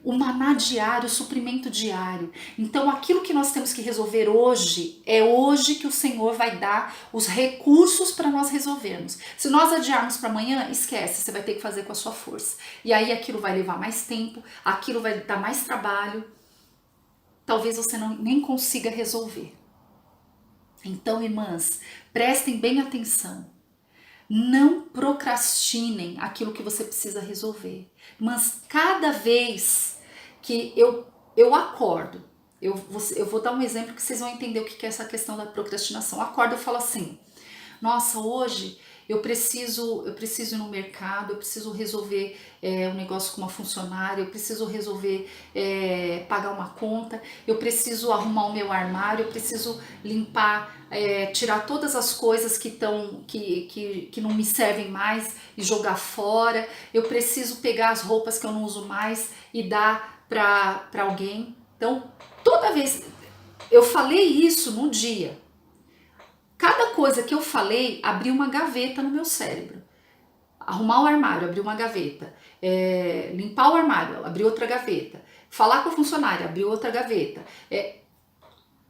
O maná diário, o suprimento diário. Então, aquilo que nós temos que resolver hoje, é hoje que o Senhor vai dar os recursos para nós resolvermos. Se nós adiarmos para amanhã, esquece, você vai ter que fazer com a sua força. E aí aquilo vai levar mais tempo, aquilo vai dar mais trabalho. Talvez você nem consiga resolver. Então, irmãs, prestem bem atenção. Não procrastinem aquilo que você precisa resolver. Mas cada vez que eu acordo, eu vou dar um exemplo que vocês vão entender o que é essa questão da procrastinação. Eu acordo e falo assim, nossa, hoje eu preciso ir no mercado, eu preciso resolver um negócio com uma funcionária, eu preciso resolver pagar uma conta, eu preciso arrumar o meu armário, eu preciso limpar, tirar todas as coisas que não me servem mais e jogar fora, eu preciso pegar as roupas que eu não uso mais e dar para alguém. Então, toda vez eu falei isso num dia, cada coisa que eu falei abriu uma gaveta no meu cérebro. Arrumar o armário, abrir uma gaveta. Limpar o armário, abrir outra gaveta. Falar com a funcionária, abrir outra gaveta.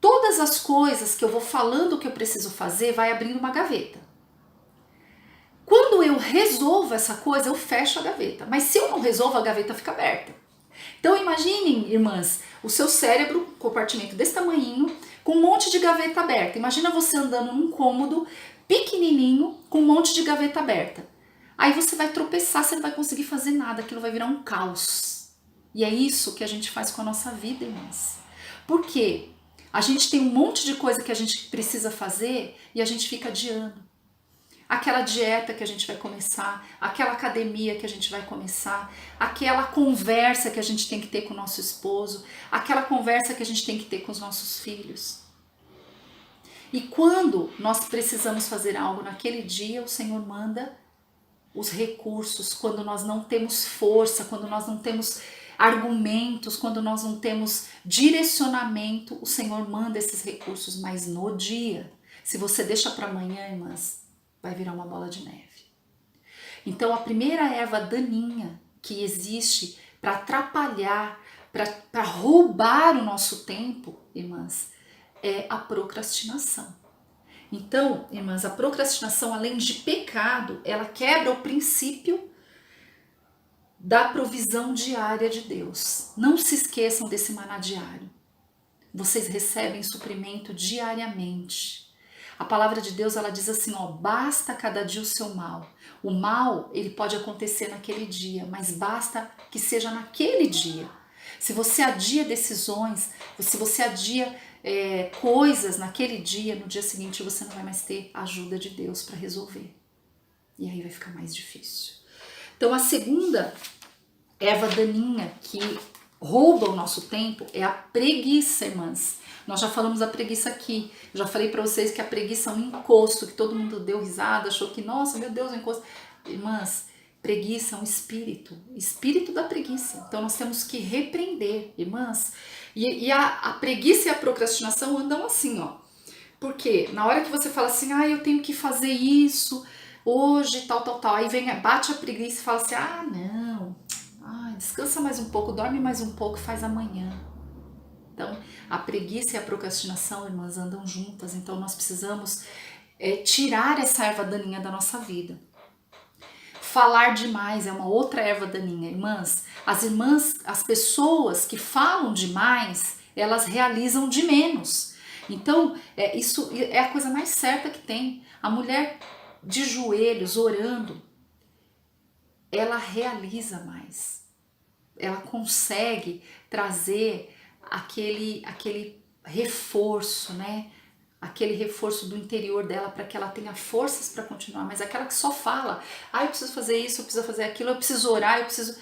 Todas as coisas que eu vou falando que eu preciso fazer, vai abrindo uma gaveta. Quando eu resolvo essa coisa, eu fecho a gaveta. Mas se eu não resolvo, a gaveta fica aberta. Então imaginem, irmãs, o seu cérebro, um compartimento desse tamanhinho, com um monte de gaveta aberta. Imagina você andando num cômodo pequenininho com um monte de gaveta aberta. Aí você vai tropeçar, você não vai conseguir fazer nada, aquilo vai virar um caos. E é isso que a gente faz com a nossa vida, irmãs. Por quê? A gente tem um monte de coisa que a gente precisa fazer e a gente fica adiando. Aquela dieta que a gente vai começar, aquela academia que a gente vai começar, aquela conversa que a gente tem que ter com o nosso esposo, aquela conversa que a gente tem que ter com os nossos filhos. E quando nós precisamos fazer algo naquele dia, o Senhor manda os recursos, quando nós não temos força, quando nós não temos argumentos, quando nós não temos direcionamento, o Senhor manda esses recursos, mas no dia. Se você deixa para amanhã, irmãs, vai virar uma bola de neve. Então a primeira erva daninha que existe para atrapalhar, para roubar o nosso tempo, irmãs, é a procrastinação. Então, irmãs, a procrastinação, além de pecado, ela quebra o princípio da provisão diária de Deus. Não se esqueçam desse maná diário. Vocês recebem suprimento diariamente. A palavra de Deus, ela diz assim, ó, basta cada dia o seu mal. O mal, ele pode acontecer naquele dia, mas basta que seja naquele dia. Se você adia decisões, se você adia coisas naquele dia, no dia seguinte você não vai mais ter a ajuda de Deus para resolver. E aí vai ficar mais difícil. Então a segunda erva daninha que rouba o nosso tempo é a preguiça, irmãs. Nós já falamos da preguiça aqui. Eu já falei para vocês que a preguiça é um encosto, que todo mundo deu risada, achou que, nossa, meu Deus, um encosto. Irmãs, preguiça é um espírito, espírito da preguiça. Então nós temos que repreender, irmãs. E a preguiça e a procrastinação andam assim, ó. Porque na hora que você fala assim, ah, eu tenho que fazer isso hoje, tal, tal, tal. Aí vem, bate a preguiça e fala assim, ah, não. Ah, descansa mais um pouco, dorme mais um pouco, faz amanhã. Então, a preguiça e a procrastinação, irmãs, andam juntas. Então, nós precisamos tirar essa erva daninha da nossa vida. Falar demais é uma outra erva daninha, irmãs. As pessoas que falam demais, elas realizam de menos. Então, isso é a coisa mais certa que tem. A mulher de joelhos, orando, ela realiza mais. Ela consegue trazer aquele reforço, né? Aquele reforço do interior dela para que ela tenha forças para continuar. Mas aquela que só fala, eu preciso fazer isso, eu preciso fazer aquilo, eu preciso orar, eu preciso...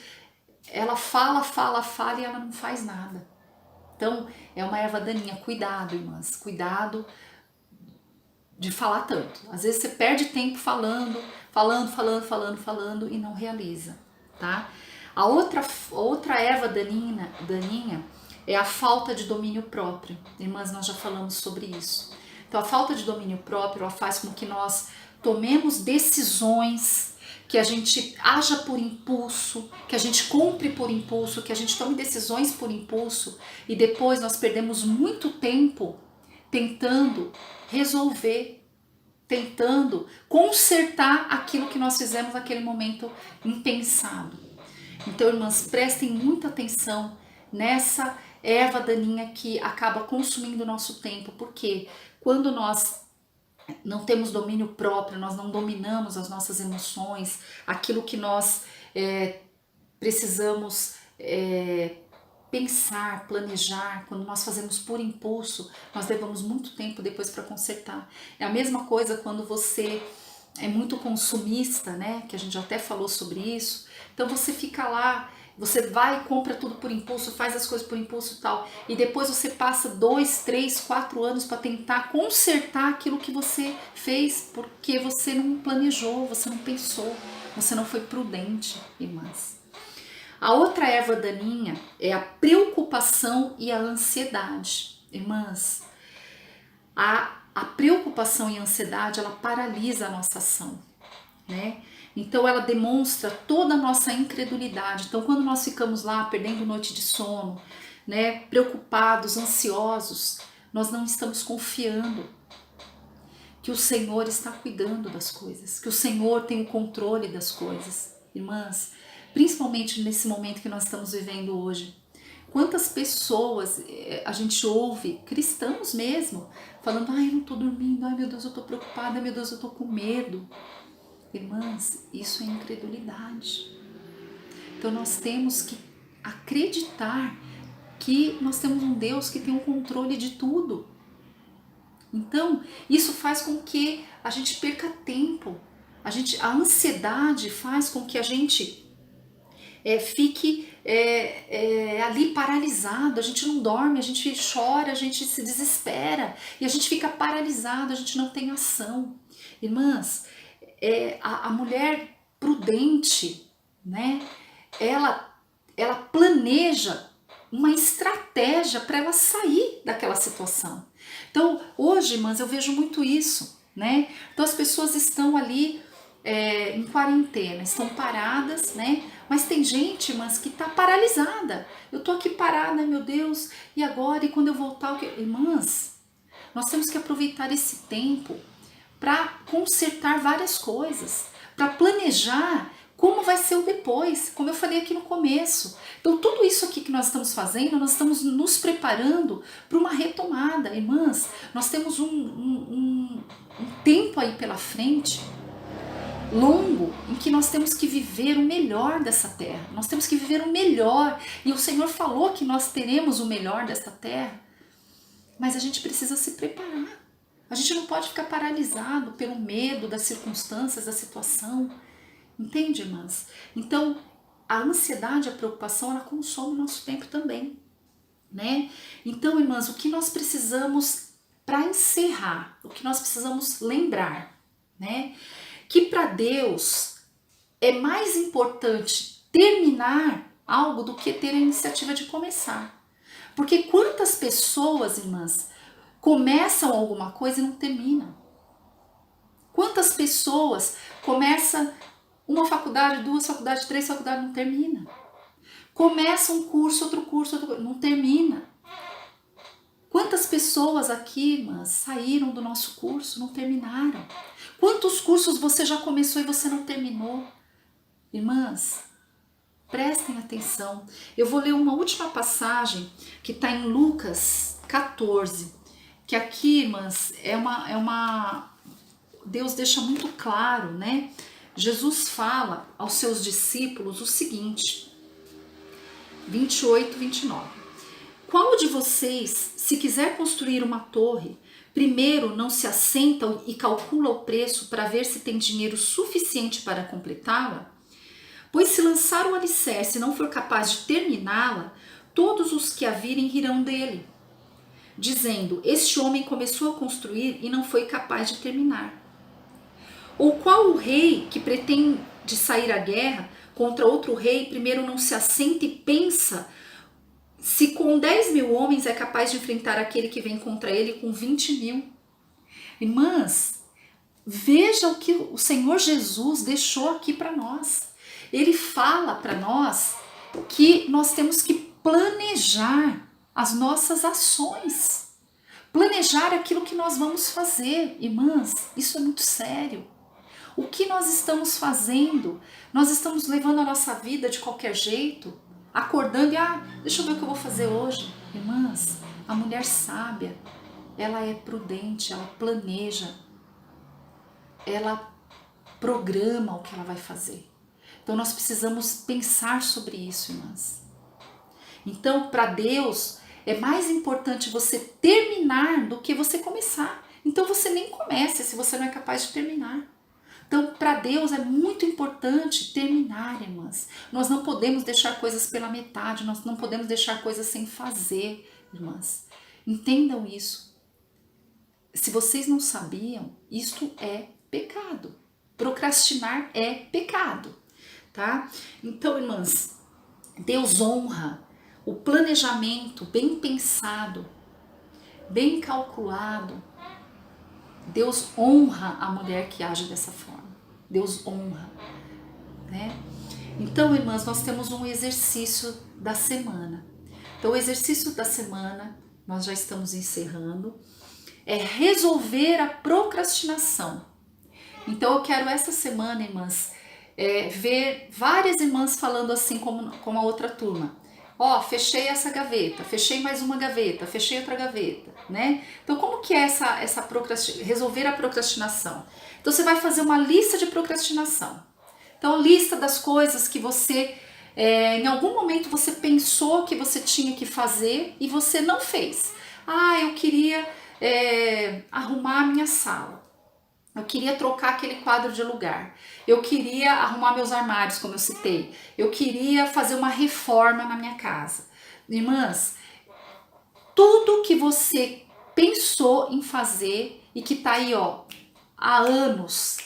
Ela fala, fala, fala e ela não faz nada. Então, é uma erva daninha. Cuidado, irmãs, cuidado de falar tanto. Às vezes você perde tempo falando e não realiza, tá? A outra erva daninha é a falta de domínio próprio. Irmãs, nós já falamos sobre isso. Então, a falta de domínio próprio, ela faz com que nós tomemos decisões, que a gente haja por impulso, que a gente compre por impulso, que a gente tome decisões por impulso e depois nós perdemos muito tempo tentando resolver, tentando consertar aquilo que nós fizemos naquele momento impensado. Então, irmãs, prestem muita atenção nessa erva daninha que acaba consumindo o nosso tempo, porque quando nós não temos domínio próprio, nós não dominamos as nossas emoções, aquilo que nós precisamos pensar, planejar, quando nós fazemos por impulso, nós levamos muito tempo depois para consertar. É a mesma coisa quando você é muito consumista, né? Que a gente já até falou sobre isso. Então você fica lá, você vai e compra tudo por impulso, faz as coisas por impulso e tal, e depois você passa 2, 3, 4 anos para tentar consertar aquilo que você fez, porque você não planejou, você não pensou, você não foi prudente, irmãs. A outra erva daninha é a preocupação e a ansiedade. Irmãs, a preocupação e a ansiedade, ela paralisa a nossa ação, né? Então ela demonstra toda a nossa incredulidade. Então quando nós ficamos lá perdendo noite de sono, né, preocupados, ansiosos, nós não estamos confiando que o Senhor está cuidando das coisas, que o Senhor tem o controle das coisas. Irmãs, principalmente nesse momento que nós estamos vivendo hoje, quantas pessoas a gente ouve, cristãos mesmo, falando, eu não estou dormindo, meu Deus, eu estou preocupada, meu Deus, eu estou com medo. Irmãs, isso é incredulidade. Então nós temos que acreditar que nós temos um Deus que tem o controle de tudo. Então isso faz com que a gente perca tempo. A ansiedade faz com que a gente fique ali paralisado, a gente não dorme, a gente chora, a gente se desespera e a gente fica paralisado, a gente não tem ação. Irmãs, a mulher prudente, né? Ela planeja uma estratégia para ela sair daquela situação. Então, hoje, irmãs, eu vejo muito isso, né? Então, as pessoas estão ali em quarentena, estão paradas, né? Mas tem gente, irmãs, que tá paralisada. Eu tô aqui parada, meu Deus, e agora? E quando eu voltar? Irmãs, nós temos que aproveitar esse tempo para consertar várias coisas, para planejar como vai ser o depois, como eu falei aqui no começo. Então tudo isso aqui que nós estamos fazendo, nós estamos nos preparando para uma retomada. Irmãs, nós temos um tempo aí pela frente, longo, em que nós temos que viver o melhor dessa terra, nós temos que viver o melhor, e o Senhor falou que nós teremos o melhor desta terra, mas a gente precisa se preparar. A gente não pode ficar paralisado pelo medo das circunstâncias, da situação. Entende, irmãs? Então, a ansiedade, a preocupação, ela consome o nosso tempo também. né? Então, irmãs, o que nós precisamos para encerrar, o que nós precisamos lembrar, né? Que para Deus é mais importante terminar algo do que ter a iniciativa de começar. Porque quantas pessoas, irmãs, começam alguma coisa e não terminam? Quantas pessoas começam uma faculdade, duas faculdades, três faculdades, não termina? Começa um curso, outro curso, não termina. Quantas pessoas aqui, irmãs, saíram do nosso curso, não terminaram? Quantos cursos você já começou e você não terminou? Irmãs, prestem atenção. Eu vou ler uma última passagem que está em Lucas 14, que aqui, irmãs, Deus deixa muito claro, né? Jesus fala aos seus discípulos o seguinte, 28, 29. Qual de vocês, se quiser construir uma torre, primeiro não se assenta e calcula o preço para ver se tem dinheiro suficiente para completá-la? Pois se lançar o alicerce e não for capaz de terminá-la, todos os que a virem rirão dele, dizendo, este homem começou a construir e não foi capaz de terminar. Ou qual o rei que pretende sair à guerra contra outro rei, primeiro não se assenta e pensa se com 10.000 homens é capaz de enfrentar aquele que vem contra ele com 20.000? Irmãs, veja o que o Senhor Jesus deixou aqui para nós. Ele fala para nós que nós temos que planejar as nossas ações. Planejar aquilo que nós vamos fazer. Irmãs, isso é muito sério. O que nós estamos fazendo? Nós estamos levando a nossa vida de qualquer jeito? Acordando e, deixa eu ver o que eu vou fazer hoje. Irmãs, a mulher sábia, ela é prudente, ela planeja, ela programa o que ela vai fazer. Então nós precisamos pensar sobre isso, irmãs. Então, para Deus, é mais importante você terminar do que você começar. Então você nem comece se você não é capaz de terminar. Então, para Deus é muito importante terminar, irmãs. Nós não podemos deixar coisas pela metade, nós não podemos deixar coisas sem fazer, irmãs. Entendam isso. Se vocês não sabiam, isto é pecado. Procrastinar é pecado, tá? Então, irmãs, Deus honra o planejamento bem pensado, bem calculado. Deus honra a mulher que age dessa forma. Deus honra, né? Então, irmãs, nós temos um exercício da semana. Então, o exercício da semana, nós já estamos encerrando, é resolver a procrastinação. Então, eu quero essa semana, irmãs, ver várias irmãs falando assim como a outra turma. Fechei essa gaveta, fechei mais uma gaveta, fechei outra gaveta, né? Então, como que é essa resolver a procrastinação? Então, você vai fazer uma lista de procrastinação. Então, lista das coisas que você, em algum momento você pensou que você tinha que fazer e você não fez. Eu queria arrumar a minha sala. Eu queria trocar aquele quadro de lugar. Eu queria arrumar meus armários, como eu citei. Eu queria fazer uma reforma na minha casa. Irmãs, tudo que você pensou em fazer e que tá aí, há anos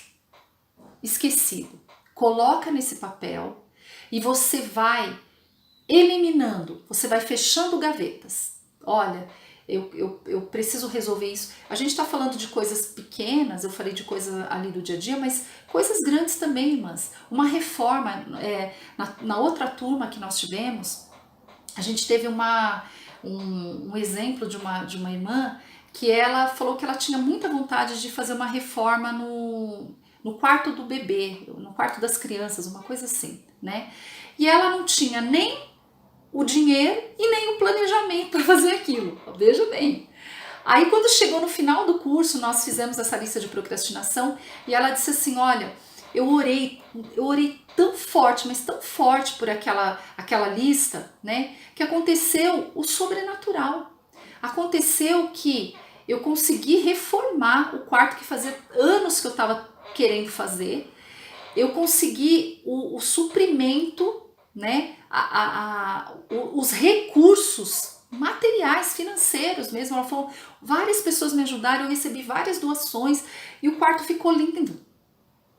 esquecido, coloca nesse papel e você vai eliminando, você vai fechando gavetas. Olha, eu preciso resolver isso. A gente está falando de coisas pequenas, eu falei de coisas ali do dia a dia, mas coisas grandes também, irmãs. Uma reforma, na outra turma que nós tivemos, a gente teve um exemplo de uma irmã que ela falou que ela tinha muita vontade de fazer uma reforma no quarto do bebê, no quarto das crianças, uma coisa assim, né? E ela não tinha nem o dinheiro e nem o planejamento para fazer aquilo, veja bem. Aí quando chegou no final do curso, nós fizemos essa lista de procrastinação e ela disse assim, olha, eu orei tão forte, mas tão forte por aquela lista, né, que aconteceu o sobrenatural. Aconteceu que eu consegui reformar o quarto que fazia anos que eu estava querendo fazer, eu consegui o suprimento, né, os recursos materiais, financeiros mesmo. Ela falou, várias pessoas me ajudaram, eu recebi várias doações e o quarto ficou lindo.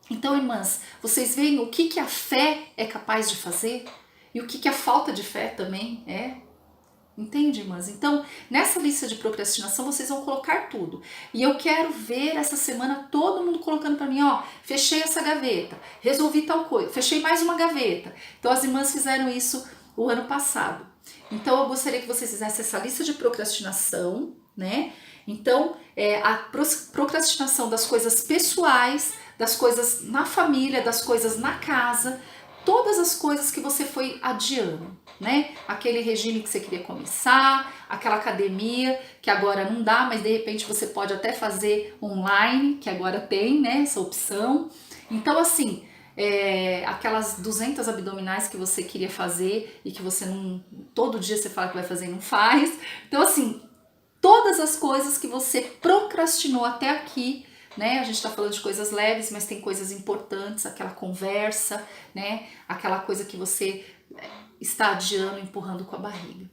Então, irmãs, vocês veem o que a fé é capaz de fazer e o que a falta de fé também é. Entende, irmãs? Então, nessa lista de procrastinação, vocês vão colocar tudo. E eu quero ver essa semana todo mundo colocando para mim, ó, fechei essa gaveta, resolvi tal coisa, fechei mais uma gaveta. Então, as irmãs fizeram isso o ano passado. Então, eu gostaria que vocês fizessem essa lista de procrastinação, né? Então, a procrastinação das coisas pessoais, das coisas na família, das coisas na casa, todas as coisas que você foi adiando, né? Aquele regime que você queria começar, aquela academia que agora não dá, mas de repente você pode até fazer online, que agora tem, né, essa opção. Então, assim, aquelas 200 abdominais que você queria fazer e que você não, todo dia você fala que vai fazer e não faz. Então, assim, todas as coisas que você procrastinou até aqui, né? A gente tá falando de coisas leves, mas tem coisas importantes, aquela conversa, né? Aquela coisa que você está adiando, empurrando com a barriga.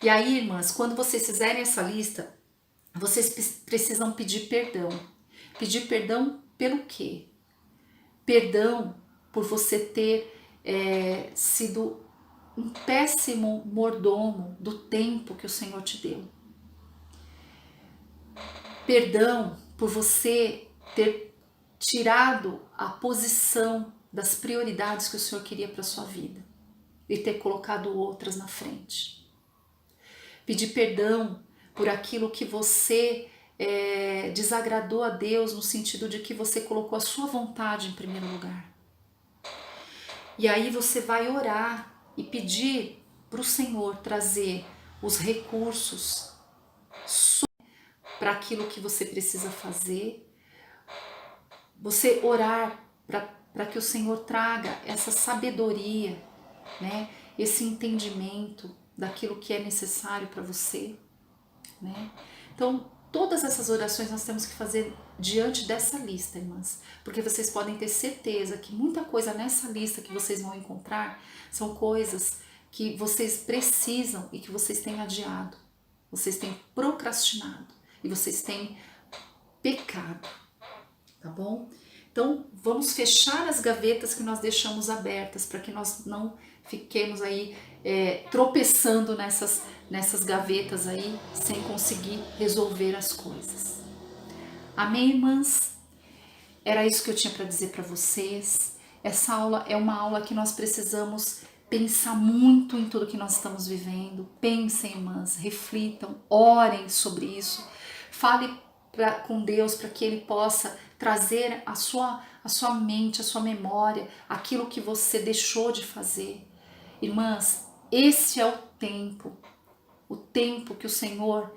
E aí, irmãs, quando vocês fizerem essa lista, vocês precisam pedir perdão. Pedir perdão pelo quê? Perdão por você ter sido um péssimo mordomo do tempo que o Senhor te deu. Perdão por você ter tirado a posição das prioridades que o Senhor queria para sua vida e ter colocado outras na frente. Pedir perdão por aquilo que você desagradou a Deus, no sentido de que você colocou a sua vontade em primeiro lugar. E aí você vai orar e pedir para o Senhor trazer os recursos para aquilo que você precisa fazer. Você orar para que o Senhor traga essa sabedoria, né? Esse entendimento daquilo que é necessário para você, né? Então, todas essas orações nós temos que fazer diante dessa lista, irmãs, porque vocês podem ter certeza que muita coisa nessa lista que vocês vão encontrar são coisas que vocês precisam e que vocês têm adiado, vocês têm procrastinado e vocês têm pecado, tá bom? Então, vamos fechar as gavetas que nós deixamos abertas para que nós não fiquemos aí tropeçando nessas gavetas aí sem conseguir resolver as coisas. Amém, irmãs? Era isso que eu tinha para dizer para vocês. Essa aula é uma aula que nós precisamos pensar muito em tudo que nós estamos vivendo. Pensem, irmãs, reflitam, orem sobre isso. Fale com Deus para que Ele possa trazer a sua mente, a sua memória, aquilo que você deixou de fazer. Irmãs, esse é o tempo que o Senhor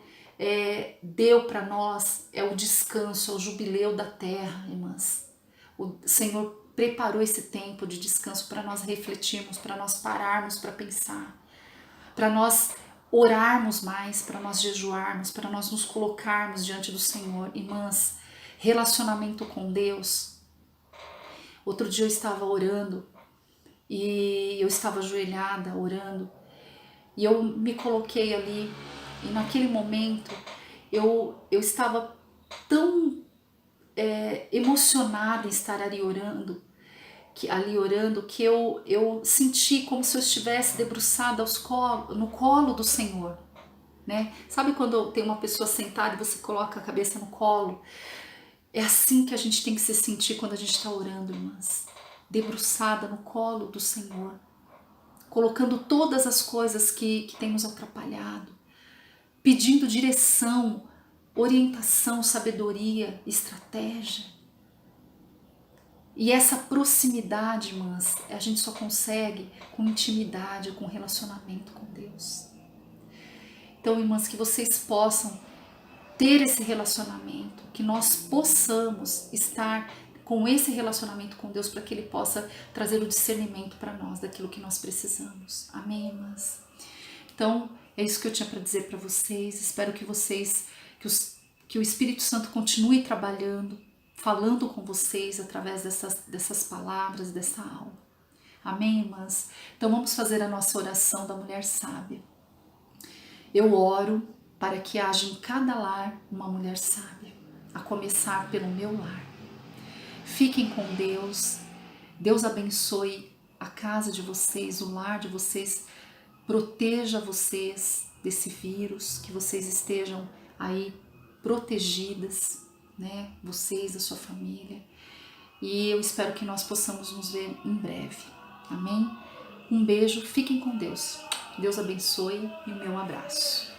deu para nós, é o descanso, é o jubileu da terra, irmãs. O Senhor preparou esse tempo de descanso para nós refletirmos, para nós pararmos para pensar, para nós orarmos mais, para nós jejuarmos, para nós nos colocarmos diante do Senhor. Irmãs, relacionamento com Deus. Outro dia eu estava orando e eu estava ajoelhada orando e eu me coloquei ali e naquele momento eu estava tão emocionada em estar ali orando que eu senti como se eu estivesse debruçada no colo do Senhor, né? Sabe quando tem uma pessoa sentada e você coloca a cabeça no colo? É assim que a gente tem que se sentir quando a gente está orando, irmãs. Debruçada no colo do Senhor, colocando todas as coisas que tem nos atrapalhado, pedindo direção, orientação, sabedoria, estratégia. E essa proximidade, irmãs, a gente só consegue com intimidade, com relacionamento com Deus. Então, irmãs, que vocês possam ter esse relacionamento, que nós possamos estar com esse relacionamento com Deus para que Ele possa trazer o discernimento para nós daquilo que nós precisamos. Amém, irmãs? Então, é isso que eu tinha para dizer para vocês. Espero que vocês, que o Espírito Santo continue trabalhando, falando com vocês através dessas palavras, dessa aula. Amém, irmãs? Então vamos fazer a nossa oração da mulher sábia. Eu oro para que haja em cada lar uma mulher sábia, a começar pelo meu lar. Fiquem com Deus. Deus abençoe a casa de vocês, o lar de vocês, proteja vocês desse vírus, que vocês estejam aí protegidas, né? Vocês, a sua família. E eu espero que nós possamos nos ver em breve. Amém? Um beijo, fiquem com Deus. Deus abençoe e o meu abraço.